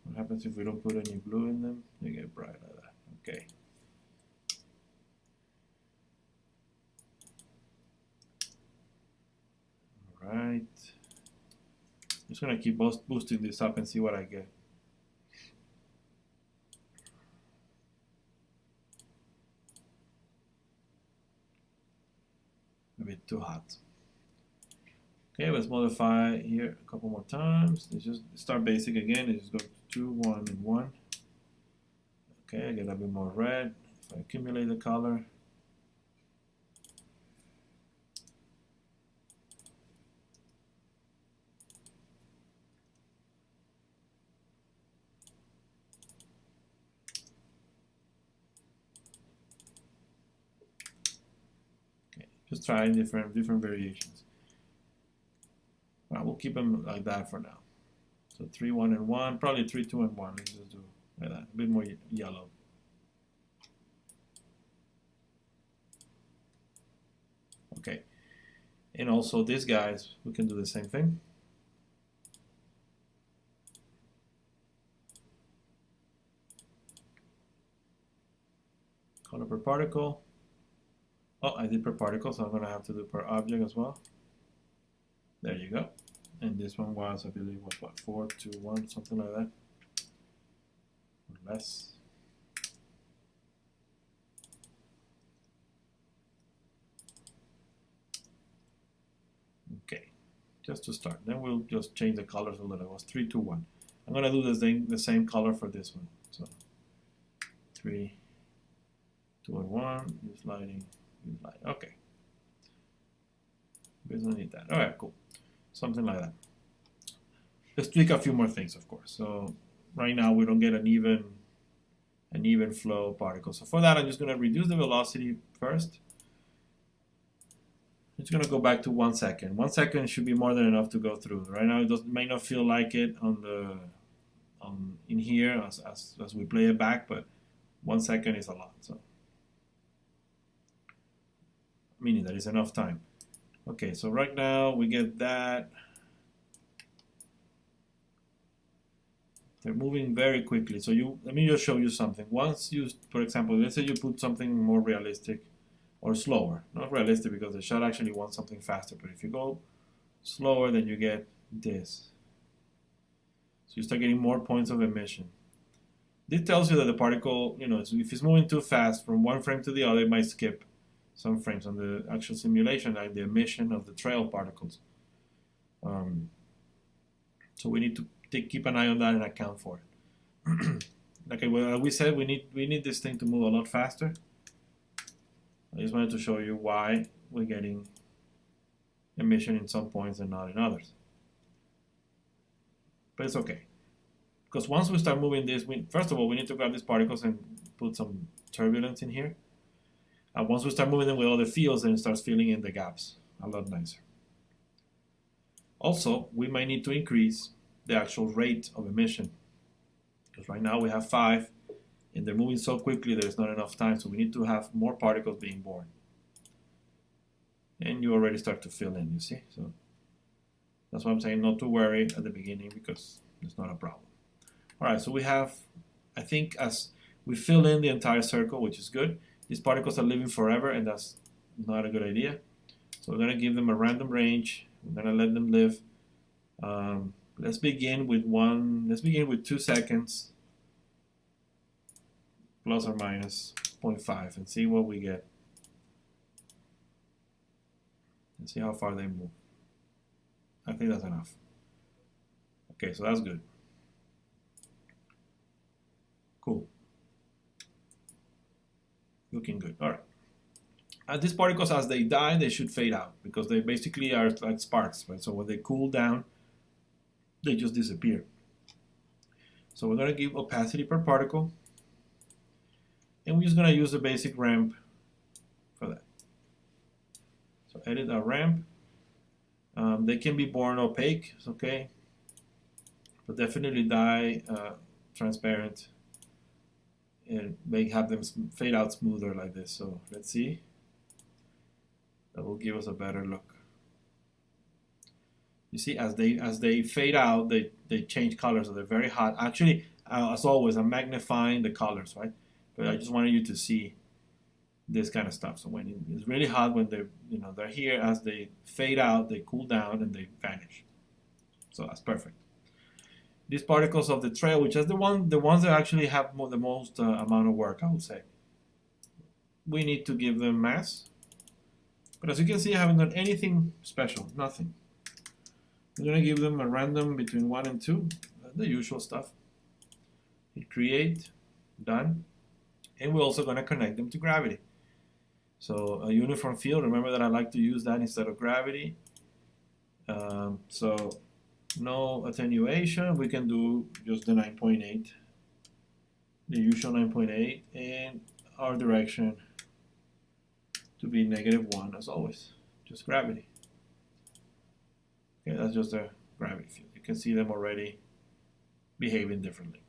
What happens if we don't put any blue in them? They get bright like that, okay. All right. I'm just gonna keep boosting this up and see what I get. A bit too hot. Okay, let's modify here a couple more times. Let's just start basic again and just go to 2, 1, and 1. Okay, I get a bit more red. If I accumulate the color. Okay, just trying different variations. We'll keep them like that for now. So 3, 1, and 1, probably 3, 2, and 1. Let's just do like that, a bit more yellow. Okay, and also these guys, we can do the same thing. particle. Oh, I did per particle, so I'm going to have to do per object as well. There you go. And this one was, I believe, was what, 4, 2, 1, something like that, or less. Okay, just to start. Then we'll just change the colors a little. It was 3, 2, 1. I'm going to do the same color for this one. So 3, 2, and 1. Use lighting. Use light. Okay. We don't need that. All right, cool. Something like that. Let's tweak a few more things, of course. So right now we don't get an even flow particle. So for that, I'm just going to reduce the velocity first. I'm just going to go back to 1 second. 1 second should be more than enough to go through. Right now, it may not feel like it in here as we play it back, but 1 second is a lot. So meaning that is enough time. Okay, so right now we get that. They're moving very quickly. So let me just show you something. Once you, for example, let's say you put something more realistic or slower. Not realistic because the shot actually wants something faster, but if you go slower, then you get this. So you start getting more points of emission. This tells you that the particle, if it's moving too fast from one frame to the other, it might skip some frames on the actual simulation, like the emission of the trail particles. So we need to keep an eye on that and account for it. Okay, well, we said we need this thing to move a lot faster. I just wanted to show you why we're getting emission in some points and not in others. But it's okay, because once we start moving this, first of all, we need to grab these particles and put some turbulence in here. And once we start moving them with other fields, then it starts filling in the gaps a lot nicer. Also, we might need to increase the actual rate of emission, because right now we have 5, and they're moving so quickly there's not enough time, so we need to have more particles being born. And you already start to fill in, you see? So that's why I'm saying not to worry at the beginning, because it's not a problem. All right, so we have, I think as we fill in the entire circle, which is good, these particles are living forever, and that's not a good idea. So we're going to give them a random range. We're going to let them live. Let's begin with 2 seconds, plus or minus 0.5, and see what we get. And see how far they move. I think that's enough. Okay, so that's good. Cool. Looking good. All right. And these particles, as they die, they should fade out, because they basically are like sparks, right? So when they cool down, they just disappear. So we're going to give opacity per particle, and we're just going to use the basic ramp for that. So edit our ramp. They can be born opaque, it's okay, but definitely die transparent, and have them fade out smoother like this. So let's see. That will give us a better look. You see, as they fade out, they change colors, so they're very hot. Actually, as always, I'm magnifying the colors, right? But I just wanted you to see this kind of stuff. So when it's really hot, when they're here, as they fade out, they cool down and they vanish. So that's perfect. These particles of the trail, which is the ones that actually have the most amount of work, I would say. We need to give them mass. But as you can see, I haven't done anything special, nothing. I'm going to give them a random between 1 and 2, the usual stuff. Hit create, done. And we're also going to connect them to gravity. So a uniform field, remember that I like to use that instead of gravity. So no attenuation, we can do just the 9.8, the usual 9.8, and our direction to be -1 as always, just gravity. Okay, that's just a gravity field. You can see them already behaving differently.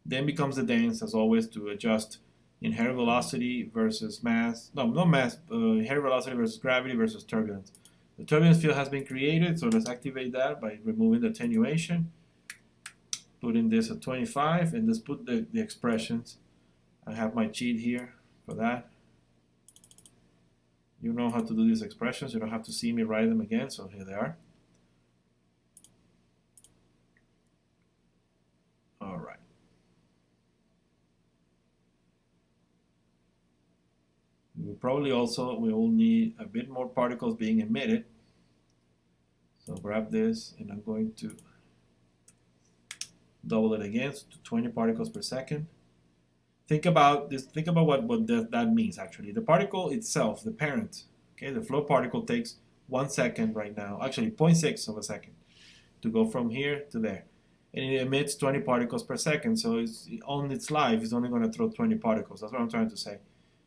Then becomes the dance, as always, to adjust inherent velocity versus mass. No, not mass, inherent velocity versus gravity versus turbulence. The turbulence field has been created, so let's activate that by removing the attenuation. Putting this at 25, and let's put the expressions I have my cheat here for that. You know how to do these expressions. You don't have to see me write them again, so here they are. All right. We probably also will need a bit more particles being emitted. So grab this, and I'm going to double it again to 20 particles per second. Think about this. Think about what that means actually. The particle itself, the parent, okay, the flow particle takes 1 second right now, actually 0.6 of a second, to go from here to there, and it emits 20 particles per second. So it's on its life, it's only going to throw 20 particles. That's what I'm trying to say.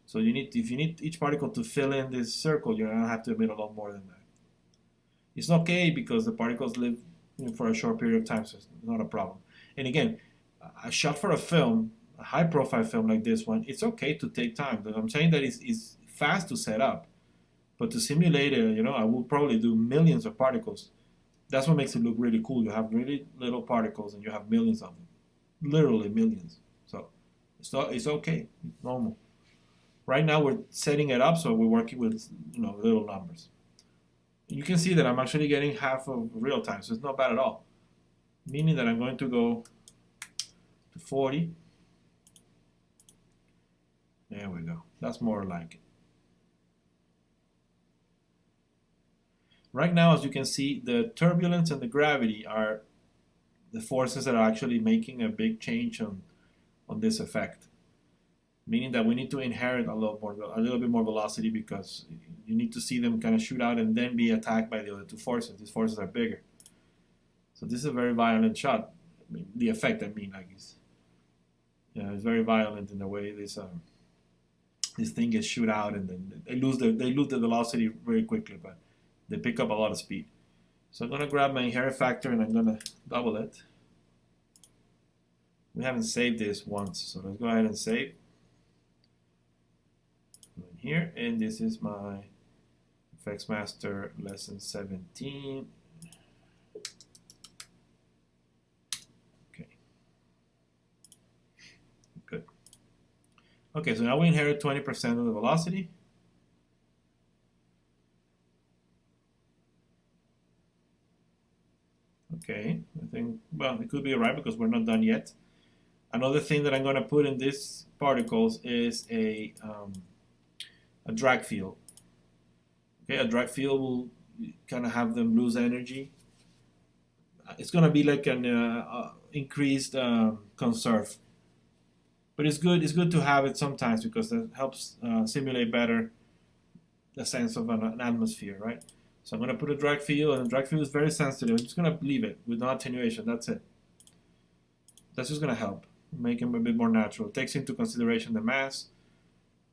So if you need each particle to fill in this circle, you're going to have to emit a lot more than that. It's okay because the particles live for a short period of time, so it's not a problem. And again, a shot for a film, a high-profile film like this one, it's okay to take time. I'm saying that it's fast to set up, but to simulate it, I will probably do millions of particles. That's what makes it look really cool. You have really little particles, and you have millions of them, literally millions. So it's okay, it's normal. Right now we're setting it up, so we're working with little numbers. You can see that I'm actually getting half of real time, so it's not bad at all. Meaning that I'm going to go to 40. There we go. That's more like it. Right now, as you can see, the turbulence and the gravity are the forces that are actually making a big change on this effect. Meaning that we need to inherit a little bit more velocity, because you need to see them kind of shoot out and then be attacked by the other two forces. These forces are bigger. So this is a very violent shot. I mean, the effect, it's very violent in the way this thing gets shoot out, and then they lose the velocity very quickly, but they pick up a lot of speed. So I'm gonna grab my inherit factor and I'm gonna double it. We haven't saved this once, so let's go ahead and save. Here, and this is my FX Master lesson 17. Okay. Good. Okay, so now we inherit 20% of the velocity. Okay, I think, well, it could be right because we're not done yet. Another thing that I'm going to put in these particles is a drag field. Okay, a drag field will kind of have them lose energy. It's going to be like an increased conserve, but it's good to have it sometimes because it helps simulate better the sense of an atmosphere, right? So I'm going to put a drag field, and the drag field is very sensitive. I'm just going to leave it with no attenuation. That's it. That's just going to help make them a bit more natural. It takes into consideration the mass.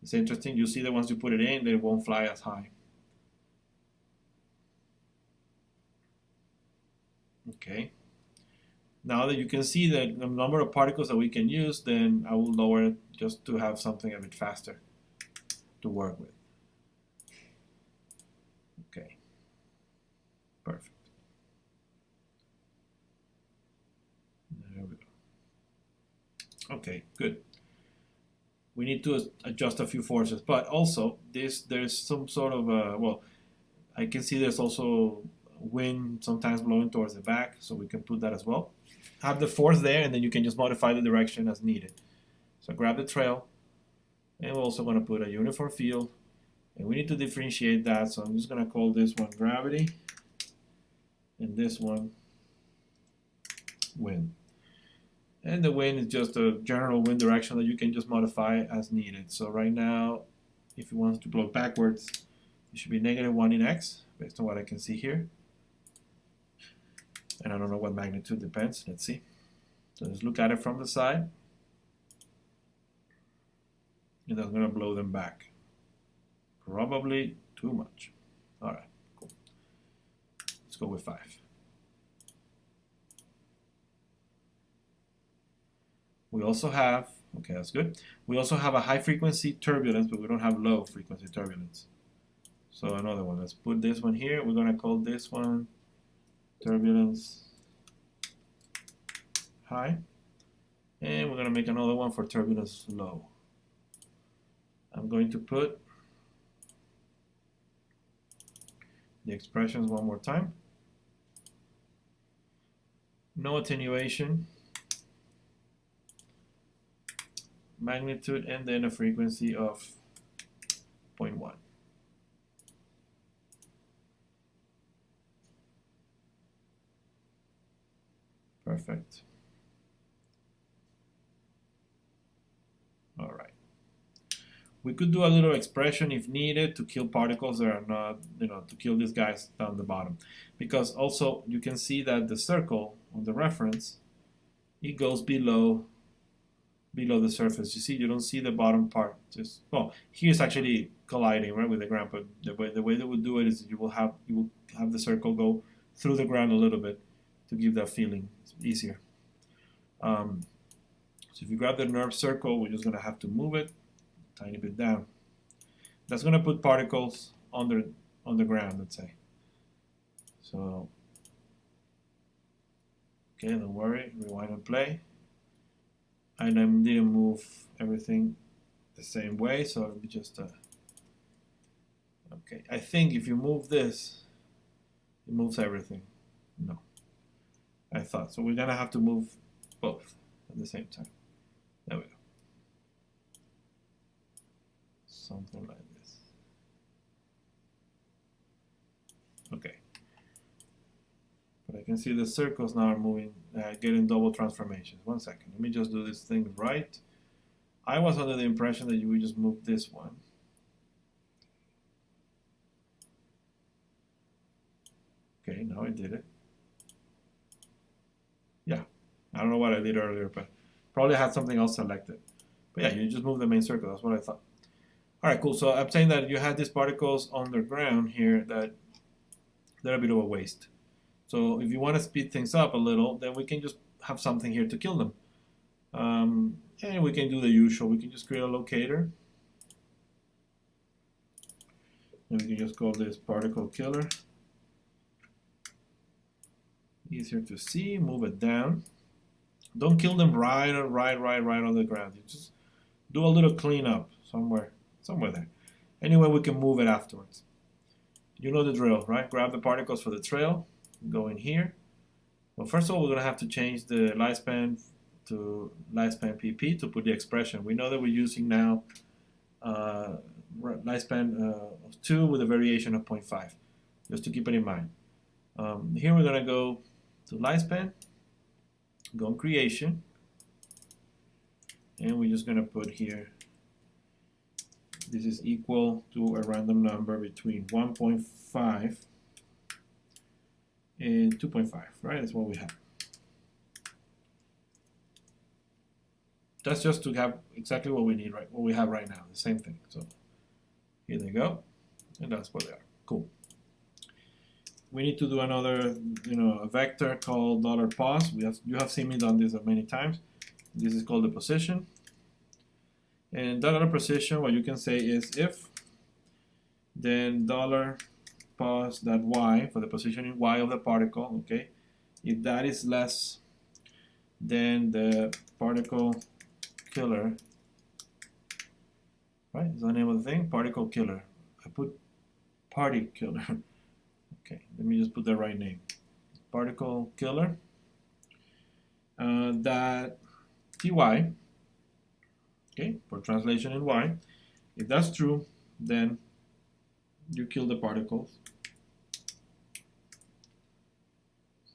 It's interesting. You see that once you put it in, they won't fly as high. Okay. Now that you can see the number of particles that we can use, then I will lower it just to have something a bit faster to work with. Okay. Perfect. There we go. Okay, good. We need to adjust a few forces, but also there's some sort of well, I can see there's also wind sometimes blowing towards the back, so we can put that as well. Have the force there, and then you can just modify the direction as needed. So grab the trail, and we're also going to put a uniform field, and we need to differentiate that. So I'm just going to call this one gravity, and this one wind. And the wind is just a general wind direction that you can just modify as needed. So right now, if you want to blow backwards, it should be -1 in x, based on what I can see here. And I don't know what magnitude, depends. Let's see. So let's look at it from the side. And I'm going to blow them back. Probably too much. All right, cool. Let's go with 5. We also have, okay, that's good. We also have a high frequency turbulence, but we don't have low frequency turbulence. So another one, let's put this one here. We're gonna call this one turbulence high. And we're gonna make another one for turbulence low. I'm going to put the expressions one more time. No attenuation, magnitude, and then a frequency of 0.1. Perfect. All right. We could do a little expression if needed to kill particles that are not, to kill these guys down the bottom. Because also you can see that the circle on the reference, it goes below the surface. You see, you don't see the bottom part. Just, well, here's actually colliding right with the ground, but the way that we do it is you will have the circle go through the ground a little bit to give that feeling. It's easier. So if you grab the nerve circle, we're just going to have to move it a tiny bit down. That's going to put particles on the ground, let's say. So, okay, don't worry, rewind and play. And I didn't move everything the same way, so let me just, okay, I think if you move this, it moves everything. No, I thought. So we're going to have to move both at the same time. There we go. Something like this. Okay. But I can see the circles now are moving, getting double transformations. 1 second. Let me just do this thing right. I was under the impression that you would just move this one. Okay, now I did it. Yeah. I don't know what I did earlier, but probably had something else selected. But yeah, you just move the main circle. That's what I thought. All right, cool. So I'm saying that you had these particles on the ground here that they're a bit of a waste. So if you want to speed things up a little, then we can just have something here to kill them. And we can do the usual. We can just create a locator. And we can just call this particle killer. Easier to see. Move it down. Don't kill them right on the ground. You just do a little cleanup somewhere there. Anyway, we can move it afterwards. You know the drill, right? Grab the particles for the trail, go in here. Well, first of all, we're going to have to change the lifespan to lifespan PP to put the expression. We know that we're using now lifespan of 2 with a variation of 0.5, just to keep it in mind. Here we're going to go to lifespan, go on creation, and we're just going to put here, this is equal to a random number between 1.5 and 2.5, right? That's what we have. That's just to have exactly what we need, right? What we have right now, the same thing. So here they go, and that's what they are. Cool. We need to do another, a vector called $pos. You have seen me done this many times. This is called the position. And $position, what you can say is if, then $pos.y for the position in y of the particle, okay? If that is less than the particle killer, right? Is the name of the thing? Particle killer. I put party killer. Okay, let me just put the right name. Particle killer. That ty, okay, for translation in y. If that's true, then you kill the particles.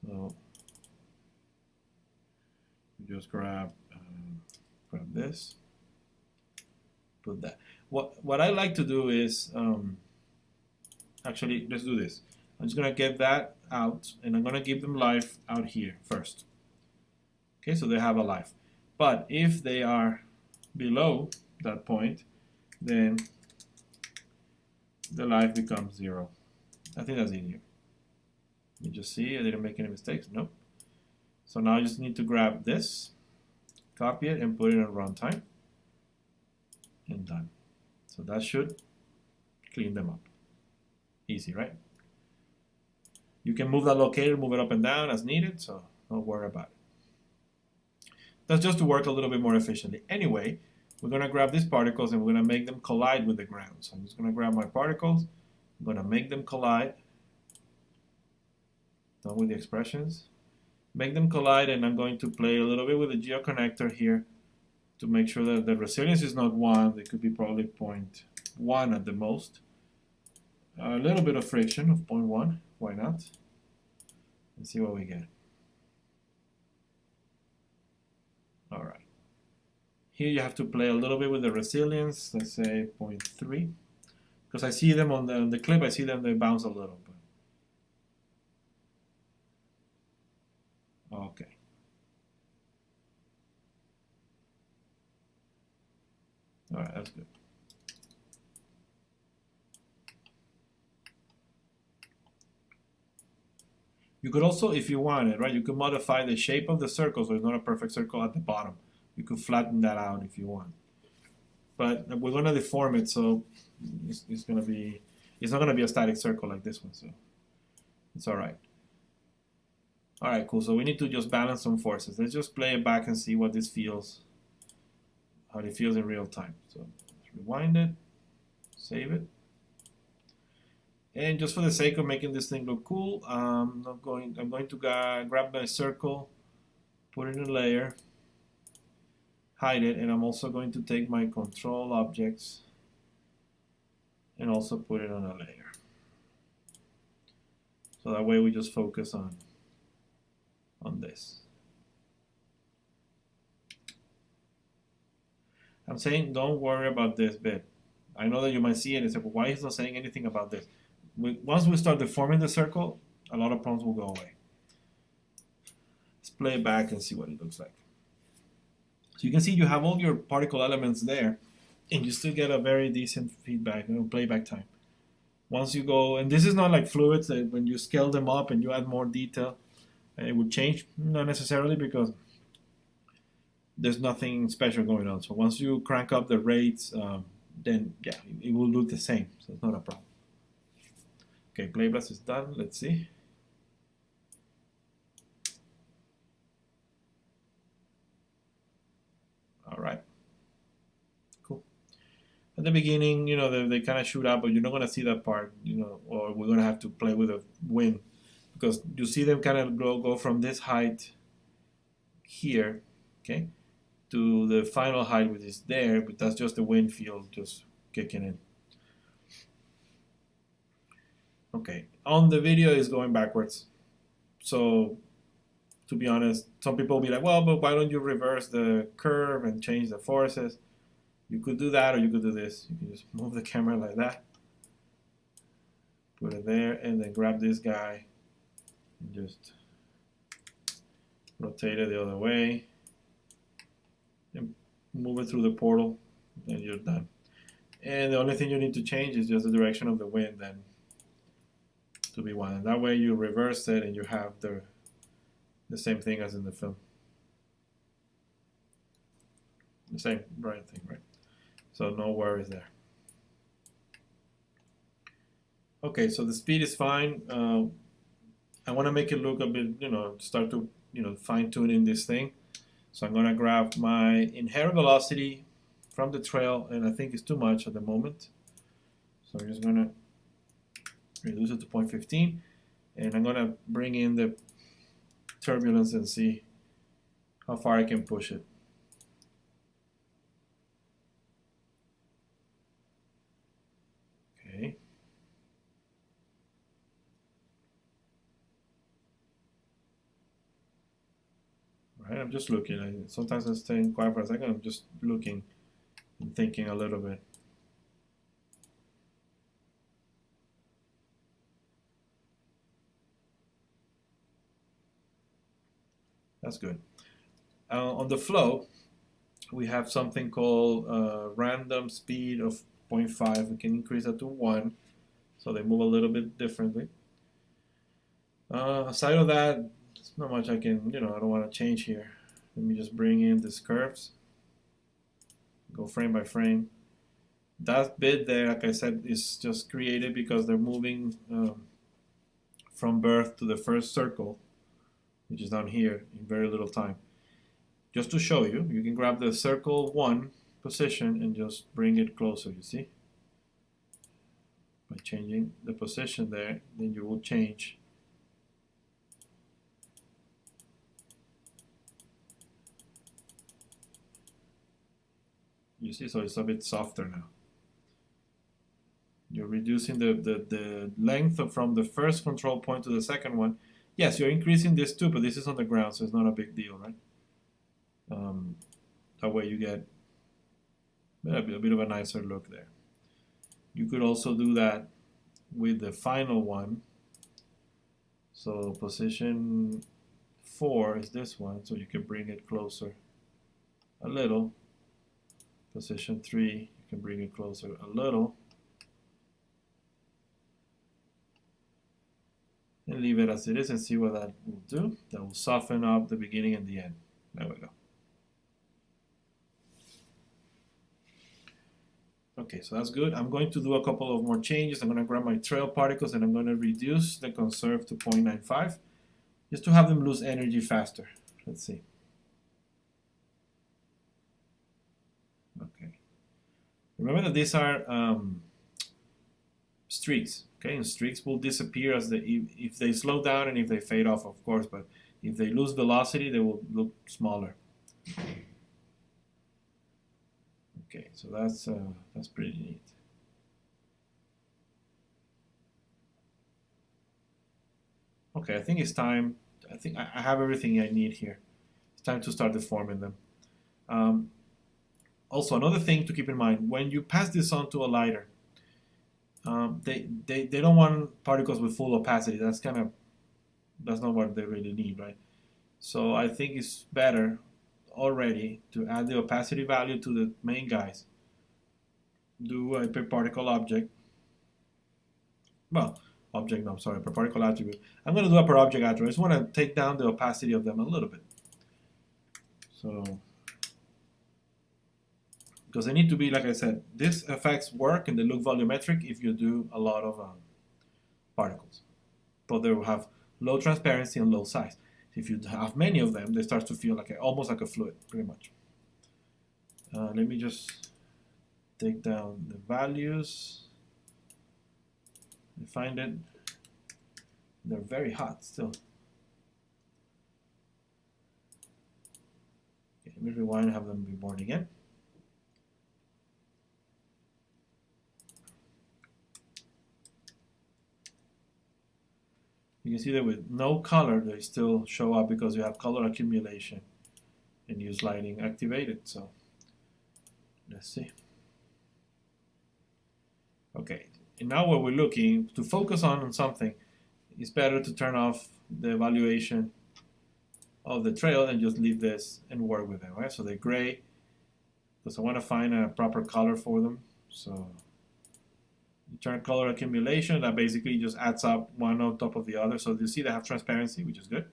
So you just grab this, put that. What I like to do is actually, let's do this. I'm just gonna get that out, and I'm gonna give them life out here first. Okay, so they have a life. But if they are below that point, then the life becomes 0. I think that's easier. You just see I didn't make any mistakes. Nope. So now I just need to grab this, copy it, and put it on runtime, and done. So that should clean them up. Easy, right? You can move that locator, move it up and down as needed, so don't worry about it. That's just to work a little bit more efficiently. Anyway, we're going to grab these particles and we're going to make them collide with the ground. So I'm just going to grab my particles, I'm going to make them collide. Done with the expressions. Make them collide, and I'm going to play a little bit with the geoconnector here to make sure that the resilience is not 1. It could be probably 0.1 at the most. A little bit of friction of 0.1, why not? Let's see what we get. All right. Here you have to play a little bit with the resilience, let's say 0.3. Because I see them on the clip, I see them, they bounce a little bit. Okay. All right, that's good. You could also, if you wanted, right, you could modify the shape of the circle so it's not a perfect circle at the bottom. You could flatten that out if you want. But we're going to deform it, so it's not going to be a static circle like this one, so it's all right. All right, cool. So we need to just balance some forces. Let's just play it back and see what this feels, how it feels in real time. So let's rewind it, save it. And just for the sake of making this thing look cool, I'm going to grab my circle, put it in a layer, hide it, and I'm also going to take my control objects and also put it on a layer. So that way we just focus on this. I'm saying don't worry about this bit. I know that you might see it and say, well, why is he not saying anything about this? Once we start deforming the circle, a lot of problems will go away. Let's play it back and see what it looks like. So you can see you have all your particle elements there, and you still get a very decent feedback, playback time. Once you go, and this is not like fluids that when you scale them up and you add more detail, it would change, not necessarily, because there's nothing special going on. So once you crank up the rates, then yeah, it will look the same, so it's not a problem. Okay, playblast is done. Let's see. All right, cool. At the beginning, they kind of shoot up, but you're not going to see that part, or we're going to have to play with the wind, because you see them kind of go from this height here, okay, to the final height, which is there, but that's just the wind field just kicking in. Okay, on the video is going backwards. So, to be honest, some people will be like, well, but why don't you reverse the curve and change the forces? You could do that, or you could do this. You can just move the camera like that, put it there, and then grab this guy and just rotate it the other way and move it through the portal, and you're done. And the only thing you need to change is just the direction of the wind then to be 1. And that way you reverse it and you have the same thing as in the film. The same bright thing, right? So no worries there. Okay, so the speed is fine. I want to make it look a bit, start to, fine tuning this thing. So I'm going to grab my inherent velocity from the trail, and I think it's too much at the moment. So I'm just going to reduce it to 0.15, and I'm going to bring in the turbulence and see how far I can push it. Okay. Right, I'm just looking. Sometimes I'm staying quiet for a second. I'm just looking and thinking a little bit. That's good. On the flow, we have something called random speed of 0.5. We can increase that to 1, so they move a little bit differently. Aside of that, there's not much I can, I don't want to change here. Let me just bring in these curves, go frame by frame. That bit there, like I said, is just created because they're moving from birth to the first circle, which is down here, in very little time. Just to show you, you can grab the circle 1 position and just bring it closer, you see? By changing the position there, then you will change you see, so it's a bit softer now. You're reducing the length from the first control point to the second one. Yes, you're increasing this too, but this is on the ground, so it's not a big deal, right? That way you get a bit of a nicer look there. You could also do that with the final one. So position 4 is this one, so you can bring it closer a little. Position 3, you can bring it closer a little. And leave it as it is and see what that will do. That will soften up the beginning and the end. There we go. Okay, so that's good. I'm going to do a couple of more changes. I'm going to grab my trail particles and I'm going to reduce the conserve to 0.95 just to have them lose energy faster. Let's see. Okay. Remember that these are streaks. Okay, and streaks will disappear as if they slow down and if they fade off, of course. But if they lose velocity, they will look smaller. Okay, so that's pretty neat. Okay, I think it's time. I think I have everything I need here. It's time to start deforming them. Also, another thing to keep in mind, when you pass this on to a lighter, they don't want particles with full opacity. That's not what they really need, right? So I think it's better already to add the opacity value to the main guys. Do a per particle object. Well, object, no, sorry, per particle attribute. I'm going to do a per object attribute. I just want to take down the opacity of them a little bit. So, because they need to be, like I said, these effects work and they look volumetric if you do a lot of particles. But they will have low transparency and low size. If you have many of them, they start to feel like almost like a fluid, pretty much. Let me just take down the values. Find it. They're very hot still. Okay, let me rewind and have them be born again. You can see that with no color, they still show up because you have color accumulation and use lighting activated. So let's see. Okay, and now what we're looking to focus on something, it's better to turn off the evaluation of the trail and just leave this and work with them, right? So they're gray because I want to find a proper color for them. So you turn color accumulation, that basically just adds up one on top of the other. So you see they have transparency, which is good.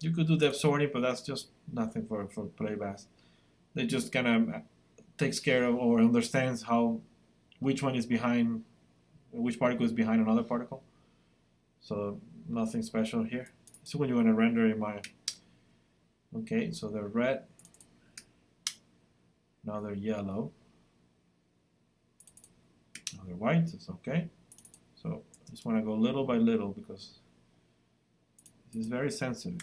You could do depth sorting, but that's just nothing for playback. They just kind of takes care of or understands which one is behind, which particle is behind another particle. So nothing special here. So when you want to render in my, okay, so they're red, now they're yellow. Now they're white, it's okay. So I just want to go little by little because this is very sensitive.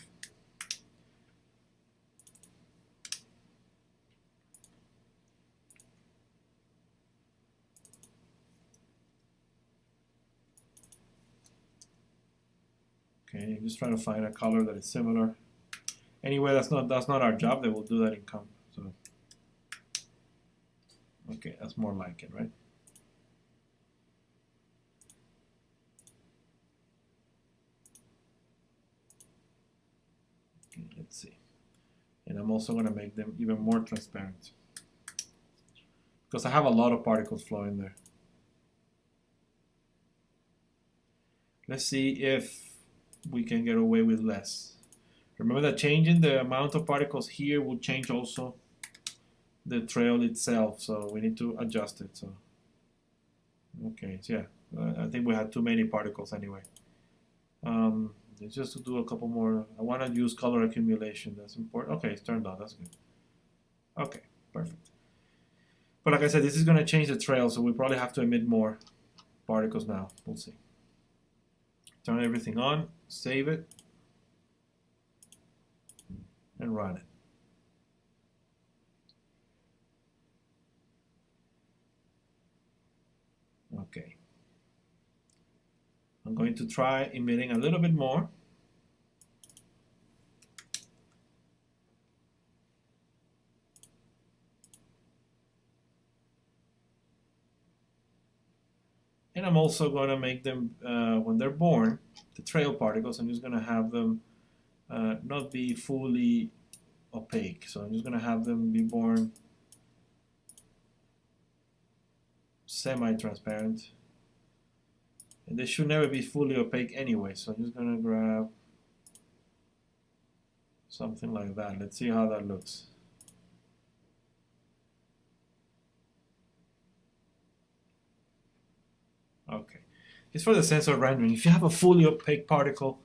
Okay, I'm just trying to find a color that is similar. Anyway, that's not our job. They will do that in comp. So okay, that's more like it, right? Okay, let's see. And I'm also going to make them even more transparent because I have a lot of particles flowing there. Let's see if we can get away with less. Remember that changing the amount of particles here will change also the trail itself, so we need to adjust it. So okay, so yeah, I think we had too many particles anyway. Let's just do a couple more. I want to use color accumulation. That's important. Okay, it's turned on. That's good. Okay, Perfect. But like I said, this is going to change the trail, so we probably have to emit more particles now. We'll see. Turn everything on, save it, and run it. Okay. I'm going to try emitting a little bit more. And I'm also going to make them, when they're born, the trail particles, I'm just going to have them not be fully opaque. So I'm just going to have them be born semi-transparent. And they should never be fully opaque anyway. So I'm just going to grab something like that. Let's see how that looks. Okay. It's for the sense of rendering. If you have a fully opaque particle,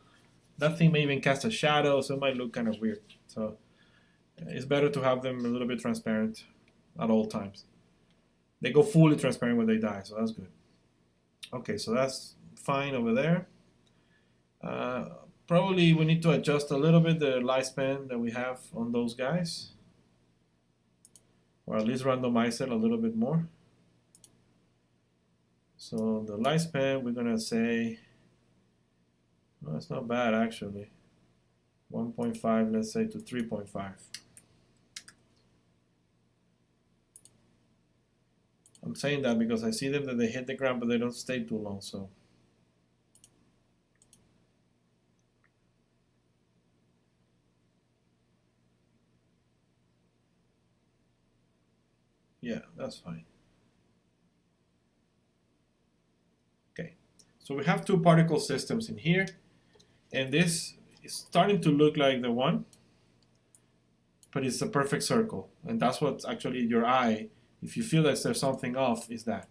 that thing may even cast a shadow, so it might look kind of weird. So it's better to have them a little bit transparent at all times. They go fully transparent when they die, so that's good. Okay, so that's fine over there. Probably we need to adjust a little bit the lifespan that we have on those guys, or at least randomize it a little bit more. So the lifespan, we're gonna say, well, that's not bad actually. 1.5, let's say, to 3.5. I'm saying that because I see them that they hit the ground, but they don't stay too long. So yeah, that's fine. Okay, so we have two particle systems in here, and this is starting to look like the one, but it's a perfect circle, and that's what actually your eye, if you feel that there's something off, is that.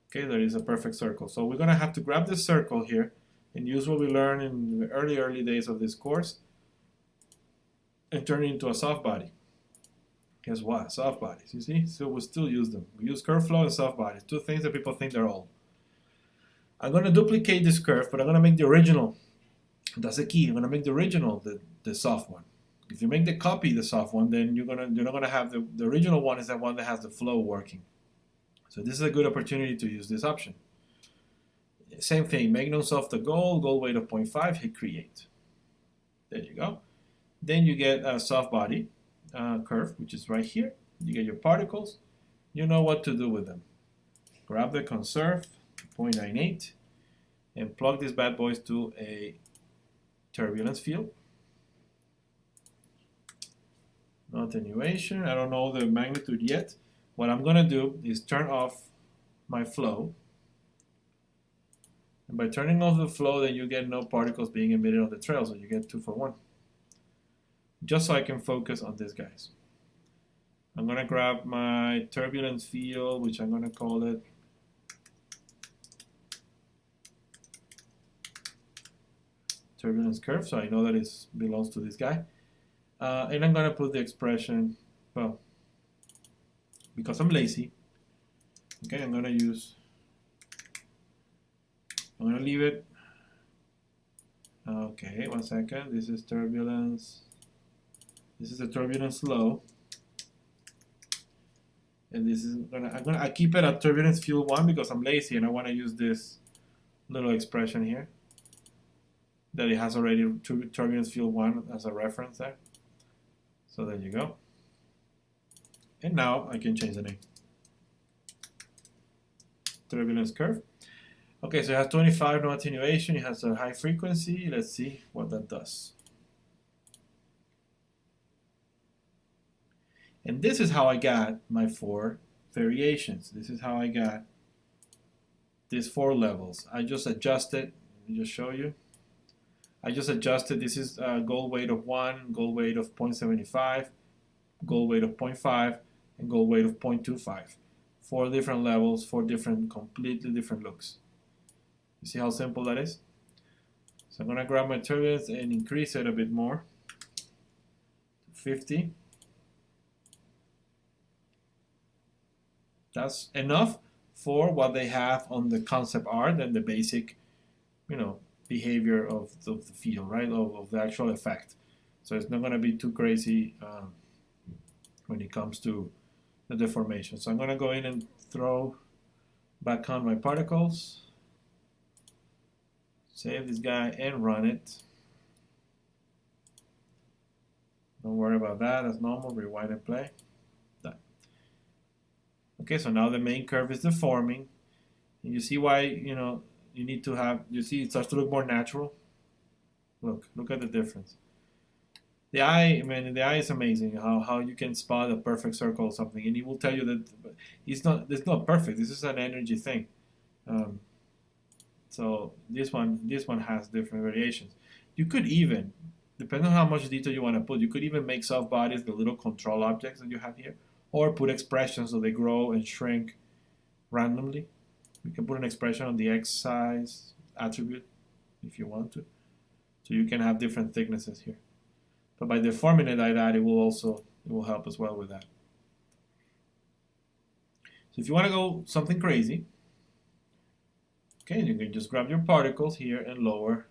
Okay, there is a perfect circle. So we're gonna have to grab this circle here and use what we learned in the early days of this course and turn it into a soft body. Guess what? Soft bodies, you see? So we still use them. We use curve flow and soft bodies, two things that people think they're old. I'm gonna duplicate this curve, but I'm gonna make the original. That's the key. I'm gonna make the original the soft one. If you make the copy the soft one, then you're not gonna have the original one is the one that has the flow working. So this is a good opportunity to use this option. Same thing, make non-soft the goal weight of 0.5, hit create. There you go. Then you get a soft body curve, which is right here. You get your particles. You know what to do with them. Grab the conserve 0.98 and plug these bad boys to a turbulence field. No attenuation. I don't know the magnitude yet. What I'm going to do is turn off my flow. And by turning off the flow, then you get no particles being emitted on the trail, so you get 2 for 1. Just so I can focus on these guys. I'm going to grab my turbulence field, which I'm going to call it turbulence curve, so I know that it belongs to this guy. And I'm going to put the expression, well, because I'm lazy, okay, I'm going to leave it, okay, 1 second, this is turbulence, this is the turbulence low, and this is I keep it at turbulence field 1 because I'm lazy and I want to use this little expression here, that it has already turbulence field 1 as a reference there. So there you go. And now I can change the name. Turbulence curve. Okay, so it has 25, no attenuation. It has a high frequency. Let's see what that does. And this is how I got my 4 variations. This is how I got these 4 levels. I just adjusted. Let me just show you. I just adjusted. This is goal weight of 1, goal weight of 0.75, goal weight of 0.5, and goal weight of 0.25. 4 different levels, 4 different, completely different looks. You see how simple that is? So I'm going to grab my turbulence and increase it a bit more. 50. That's enough for what they have on the concept art and the basic, you know, behavior of the field, right? Of the actual effect. So it's not going to be too crazy when it comes to the deformation. So I'm going to go in and throw back on my particles, save this guy and run it. Don't worry about that, as normal, rewind and play. Done. Okay, so now the main curve is deforming. And you see why, you know, you need to have, you see it starts to look more natural. Look at the difference. The eye, man, the eye is amazing. How you can spot a perfect circle or something, and it will tell you that it's not perfect. This is an energy thing. So this one has different variations. You could even, depending on how much detail you want to put, you could even make soft bodies the little control objects that you have here, or put expressions so they grow and shrink randomly. You can put an expression on the X size attribute if you want to. So you can have different thicknesses here. But by deforming it like that, it will help as well with that. So if you want to go something crazy, okay, you can just grab your particles here and lower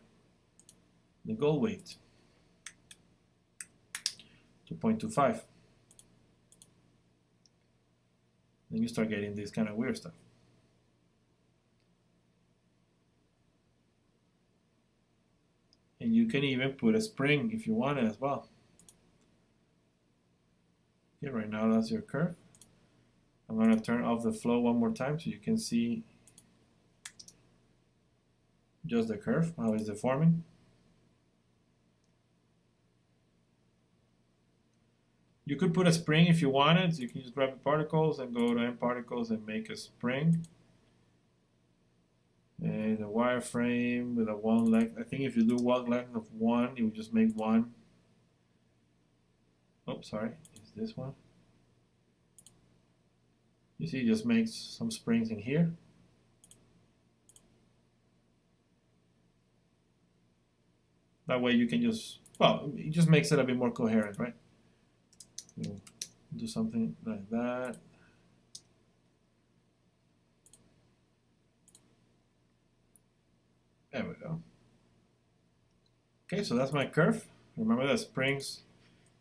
the goal weight to 0.25. Then you start getting this kind of weird stuff. And you can even put a spring if you want it as well. Okay, right now that's your curve. I'm going to turn off the flow one more time so you can see just the curve, how it's deforming. You could put a spring if you wanted, so you can just grab the particles and go to end particles and make a spring. And a wireframe with a one length. I think if you do one length of 1, you would just make 1. Oh, sorry, it's this one. You see, it just makes some springs in here. That way you can just, well, it just makes it a bit more coherent, right? We'll do something like that. There we go. Okay, so that's my curve. Remember that springs,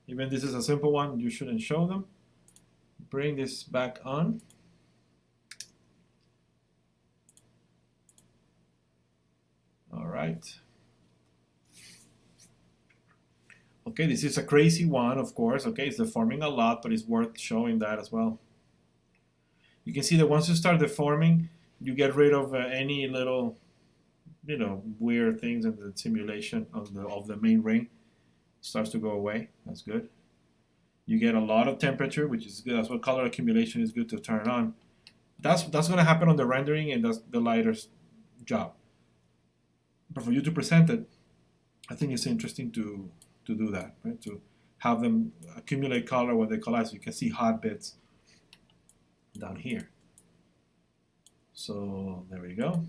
even this is a simple one, you shouldn't show them. Bring this back on. All right. Okay, this is a crazy one, of course. Okay, it's deforming a lot, but it's worth showing that as well. You can see that once you start deforming, you get rid of any little, you know, weird things in the simulation of the main ring. It starts to go away. That's good. You get a lot of temperature, which is good. That's what color accumulation is good to turn on. That's going to happen on the rendering, and that's the lighter's job. But for you to present it, I think it's interesting to do that, right? To have them accumulate color when they collide, so you can see hot bits down here. So there we go.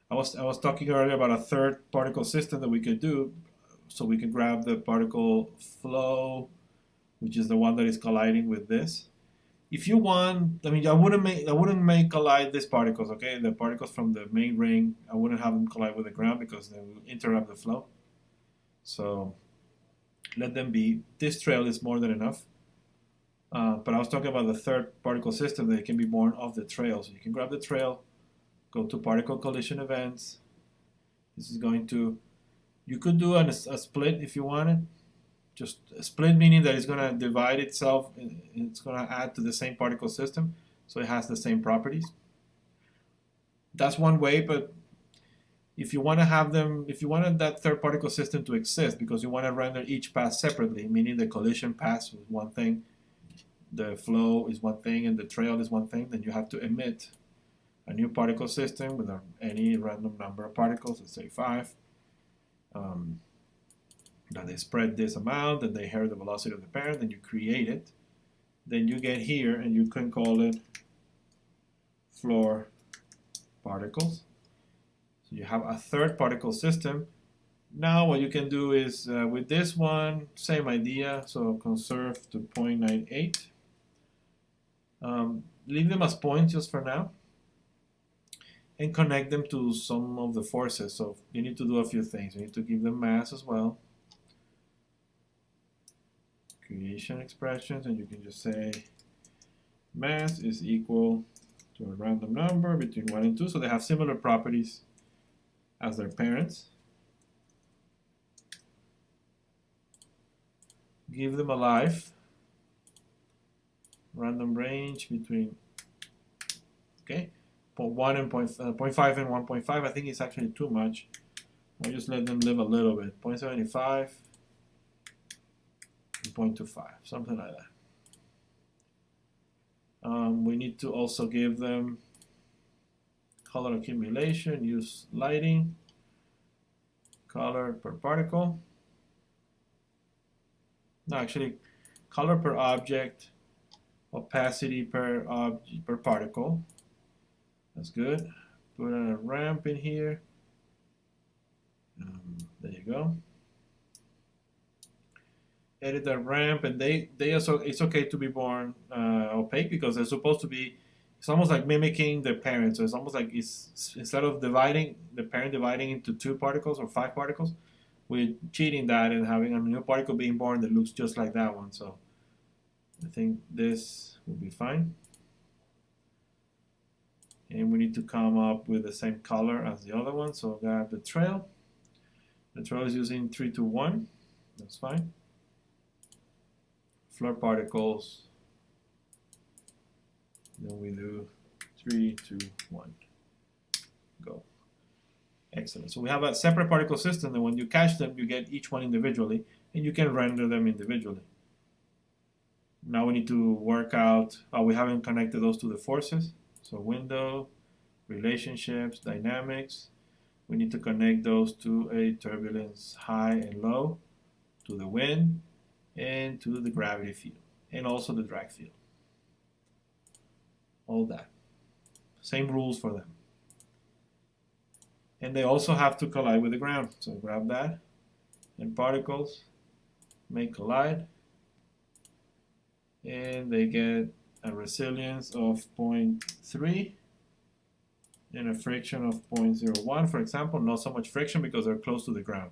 I was talking earlier about a third particle system that we could do, so we can grab the particle flow, which is the one that is colliding with this. If you want, I mean, I wouldn't make collide these particles, okay? The particles from the main ring, I wouldn't have them collide with the ground because they will interrupt the flow. So let them be. This trail is more than enough. But I was talking about the third particle system that can be born off the trail. So you can grab the trail, go to particle collision events. This is going to, you could do a split if you wanted. Just a split meaning that it's going to divide itself and it's going to add to the same particle system. So it has the same properties. That's one way, but if you want to have them, if you wanted that third particle system to exist because you want to render each pass separately, meaning the collision pass is one thing, the flow is one thing, and the trail is one thing, then you have to emit a new particle system with any random number of particles, let's say 5. That they spread this amount, and they inherit the velocity of the parent, then you create it. Then you get here, and you can call it floor particles. So you have a third particle system. Now what you can do is, with this one, same idea, so conserve to 0.98. leave them as points just for now, and connect them to some of the forces. So you need to do a few things. You need to give them mass as well. Creation expressions, and you can just say mass is equal to a random number between 1 and 2, so they have similar properties as their parents. Give them a life, random range between, okay, 0.1 and 0.5 and 1.5. I think it's actually too much. I'll just let them live a little bit. 0.75 and 0.25, something like that. We need to also give them color accumulation, use lighting, color per particle. No, actually, color per object, opacity per particle. That's good. Put a ramp in here. There you go. Edit the ramp, and they also, it's okay to be born opaque because they're supposed to be. It's almost like mimicking their parents. So it's almost like it's instead of dividing the parent dividing into 2 particles or 5 particles, we're cheating that and having a new particle being born that looks just like that one. So I think this will be fine. And we need to come up with the same color as the other one. So grab the trail. The trail is using 3 to 1. That's fine. Floor particles. Then we do 3 to 1. Go. Excellent. So we have a separate particle system, and when you cache them, you get each one individually, and you can render them individually. Now we need to work out, we haven't connected those to the forces. So window, relationships, dynamics. We need to connect those to a turbulence high and low, to the wind, and to the gravity field, and also the drag field. All that. Same rules for them. And they also have to collide with the ground. So grab that, and particles, make collide, and they get a resilience of 0.3 and a friction of 0.01, for example. Not so much friction because they're close to the ground.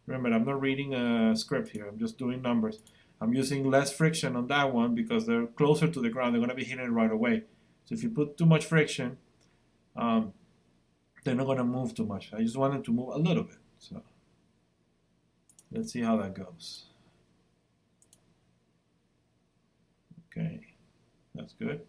Remember, I'm not reading a script here. I'm just doing numbers. I'm using less friction on that one because they're closer to the ground. They're going to be hitting it right away. So if you put too much friction, they're not going to move too much. I just want them to move a little bit. So let's see how that goes. Okay, that's good.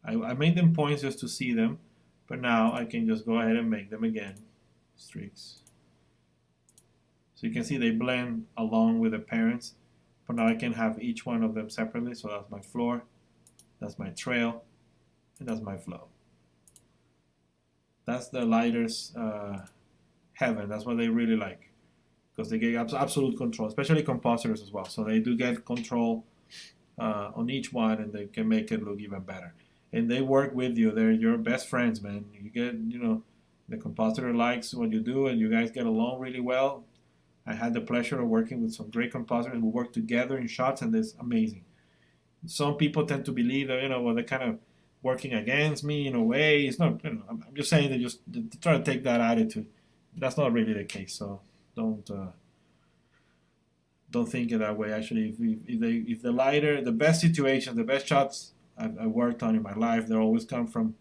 I made them points just to see them, but now I can just go ahead and make them again streaks. So you can see they blend along with the parents, but now I can have each one of them separately. So that's my floor, that's my trail, and that's my flow. That's the lighter's heaven. That's what they really like, because they get absolute control, especially compositors as well. So they do get control on each one, and they can make it look even better. And they work with you. They're your best friends, man. You get, the compositor likes what you do, and you guys get along really well. I had the pleasure of working with some great compositors. We work together in shots, and it's amazing. Some people tend to believe that, well, they're kind of working against me in a way. It's not, I'm just saying that just try to take that attitude. That's not really the case. So don't think it that way. Actually, if the lighter, the best situations, the best shots I worked on in my life, they always come from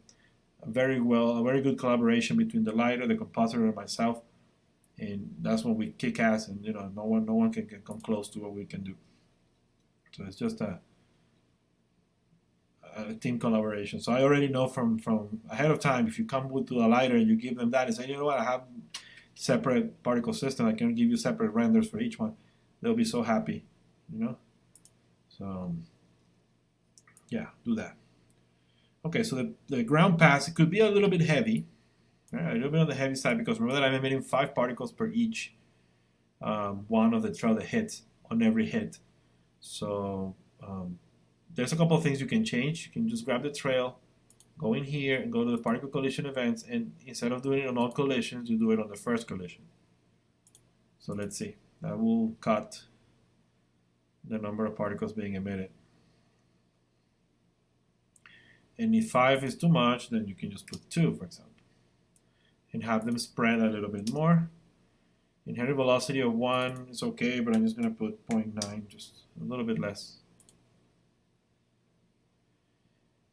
a very good collaboration between the lighter, the compositor, and myself, and that's when we kick ass, and no one can come close to what we can do. So it's just a team collaboration. So I already know from ahead of time, if you come with to a lighter and you give them that and say, what, I have separate particle system, I can give you separate renders for each one. They'll be so happy, So yeah, do that. Okay, so the ground pass, it could be a little bit heavy, right? A little bit on the heavy side, because remember that I'm emitting 5 particles per each one of the trail that hits on every hit. So there's a couple of things you can change. You can just grab the trail, go in here, and go to the particle collision events, and instead of doing it on all collisions, you do it on the first collision. So let's see. That will cut the number of particles being emitted. And if 5 is too much, then you can just put 2, for example, and have them spread a little bit more. Inherent velocity of 1 is okay, but I'm just going to put 0.9, just a little bit less.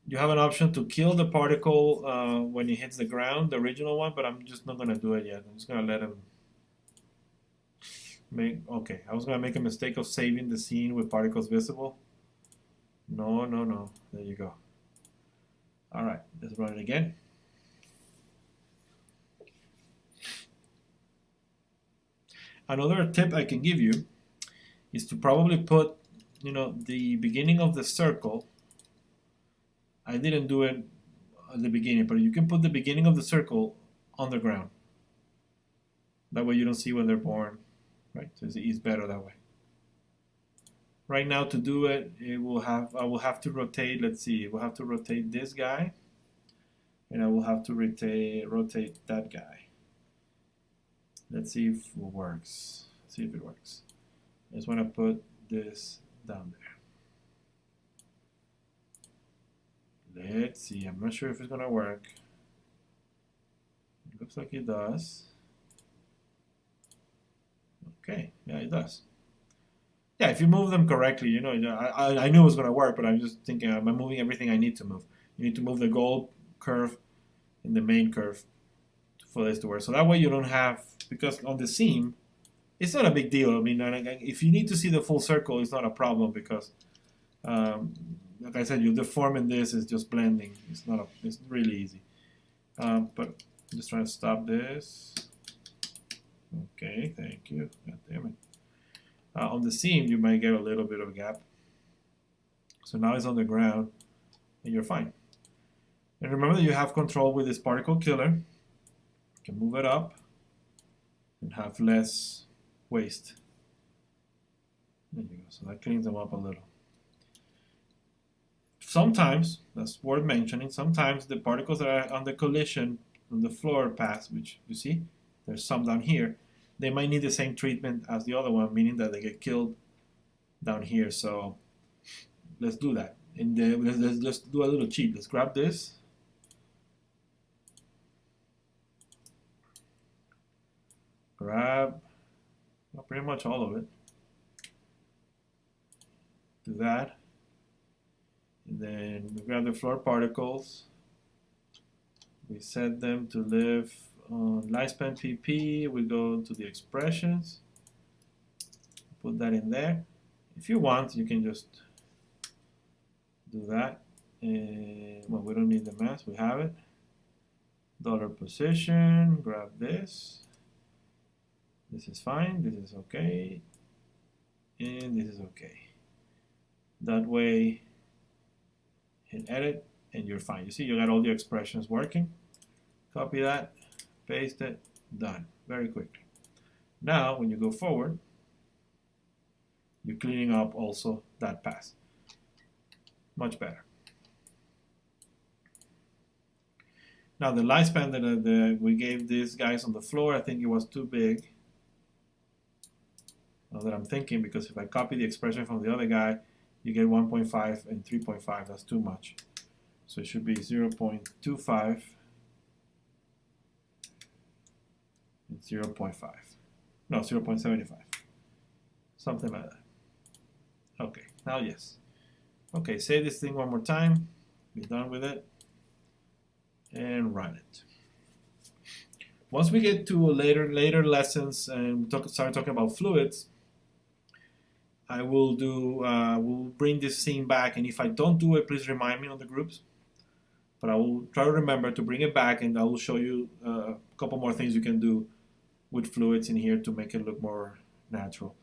You have an option to kill the particle when it hits the ground, the original one, but I'm just not going to do it yet. I'm just going to let him make, okay, I was going to make a mistake of saving the scene with particles visible. No, no, no. There you go. All right, let's run it again. Another tip I can give you is to probably put, the beginning of the circle. I didn't do it at the beginning, but you can put the beginning of the circle on the ground. That way you don't see when they're born, right? So it's better that way. Right now to do it, I will have to rotate, let's see, we'll have to rotate this guy, and I will have to rotate that guy. Let's see if it works. Let's see if it works. I just want to put this down there. Let's see, I'm not sure if it's going to work. It looks like it does. Okay, yeah, it does. Yeah, if you move them correctly, I knew it was going to work, but I'm just thinking, am I moving everything I need to move? You need to move the gold curve and the main curve for this to work. So that way you don't have, because on the seam, it's not a big deal. I mean, if you need to see the full circle, it's not a problem because, like I said, you deforming this is just blending. It's really easy. But I'm just trying to stop this. Okay, thank you. God damn it. On the seam, you might get a little bit of a gap. So now it's on the ground, and you're fine. And remember that you have control with this particle killer. You can move it up and have less waste. There you go. So that cleans them up a little. Sometimes, that's worth mentioning, sometimes the particles that are on the collision on the floor pass, which you see, there's some down here, they might need the same treatment as the other one, meaning that they get killed down here. So let's do that. And let's just do a little cheat. Let's grab this. Grab pretty much all of it. Do that. And then we grab the floor particles. We set them to live on lifespan PP. We go to the expressions. Put that in there. If you want, you can just do that. And well, we don't need the mass. We have it. Dollar position. Grab this. This is fine. This is okay. And this is okay. That way, hit edit, and you're fine. You see, you got all the expressions working. Copy that, paste it, done. Very quickly. Now, when you go forward, you're cleaning up also that pass. Much better. Now, the lifespan that we gave these guys on the floor, I think it was too big. Now that I'm thinking, because if I copy the expression from the other guy, you get 1.5 and 3.5. That's too much. So it should be 0.25 and 0.5. No, 0.75. Something like that. Okay, now yes. Okay, save this thing one more time. Be done with it. And run it. Once we get to later lessons and start talking about fluids, I will we'll bring this scene back, and if I don't do it, please remind me on the groups. But I will try to remember to bring it back, and I will show you a couple more things you can do with fluids in here to make it look more natural.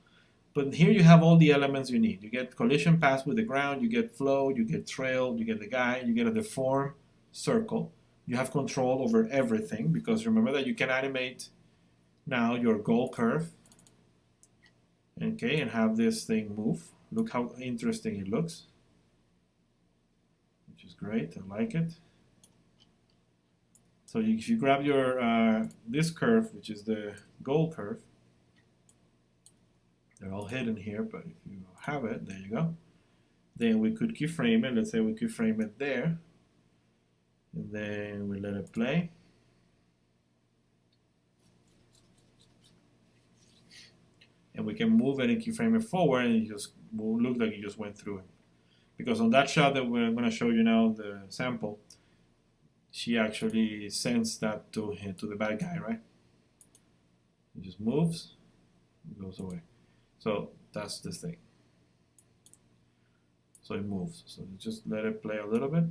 But here you have all the elements you need. You get collision pass with the ground, you get flow, you get trail, you get the guy, you get a deformed circle. You have control over everything, because remember that you can animate now your goal curve. Okay, and have this thing move. Look how interesting it looks, which is great. I like it. So if you grab your this curve, which is the goal curve, They're all hidden here, but if you have it, there you go. Then we could keyframe it. Let's say we keyframe it there. And then we let it play. And we can move it and keyframe it forward, and it just will look like you just went through it. Because on that shot that I'm going to show you now, the sample, she actually sends that to the bad guy, right? It just moves, it goes away. So that's this thing. So it moves. So just let it play a little bit.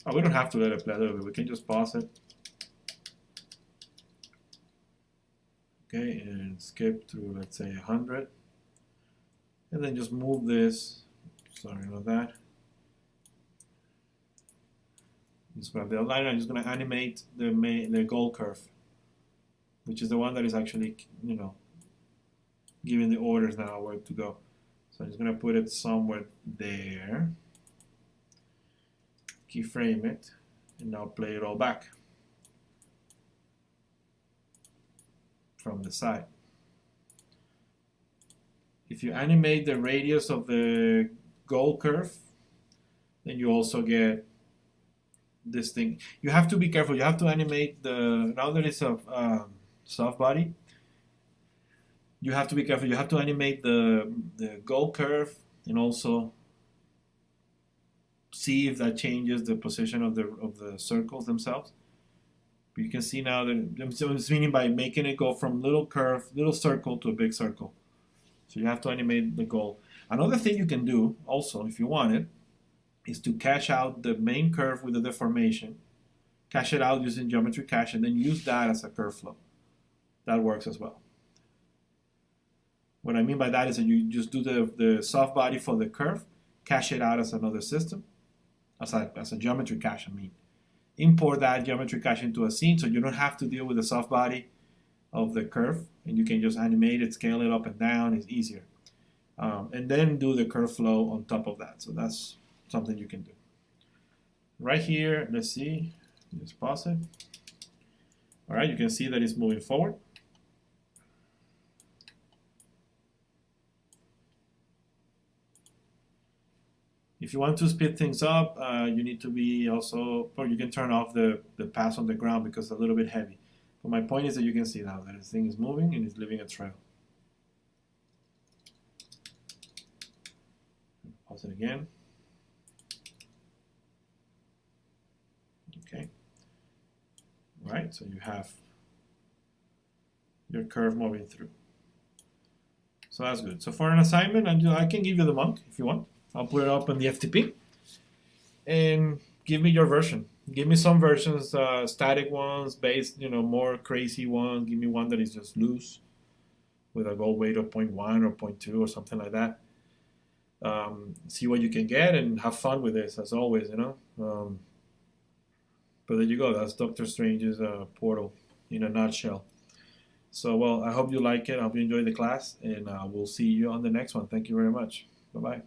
Oh, we don't have to let it play a little bit. We can just pause it. Okay, and skip through, let's say, 100. And then just move this. Sorry about that. Just grab the outline. I'm just going to animate the goal curve, which is the one that is actually, you know, giving the orders now where to go. So I'm just going to put it somewhere there. Keyframe it, and now play it all back from the side. If you animate the radius of the goal curve, then you also get this thing. You have to be careful. You have to animate the, now that it's a soft body, you have to be careful. You have to animate the goal curve and also see if that changes the position of the circles themselves. But you can see now that it's meaning by making it go from little curve, little circle to a big circle. So you have to animate the goal. Another thing you can do also, if you want it, is to cache out the main curve with the deformation, cache it out using geometry cache, and then use that as a curve flow. That works as well. What I mean by that is that you just do the soft body for the curve, cache it out as another system, as a geometry cache, I mean. Import that geometry cache into a scene so you don't have to deal with the soft body of the curve, and you can just animate it, scale it up and down. It's easier. And then do the curve flow on top of that. So that's something you can do. Right here, let's see, just pause it. All right, you can see that it's moving forward. If you want to speed things up, you need to be also, or you can turn off the pass on the ground because it's a little bit heavy. But my point is that you can see now that this thing is moving and it's leaving a trail. Pause it again. Okay. All right, so you have your curve moving through. So that's good. So for an assignment, I can give you the monk if you want. I'll put it up on the FTP. And give me your version. Give me some versions, static ones, based, more crazy ones. Give me one that is just loose with a goal weight of 0.1 or 0.2 or something like that. See what you can get and have fun with this, as always, But there you go. That's Doctor Strange's portal in a nutshell. So, well, I hope you like it. I hope you enjoy the class, and we'll see you on the next one. Thank you very much. Bye-bye.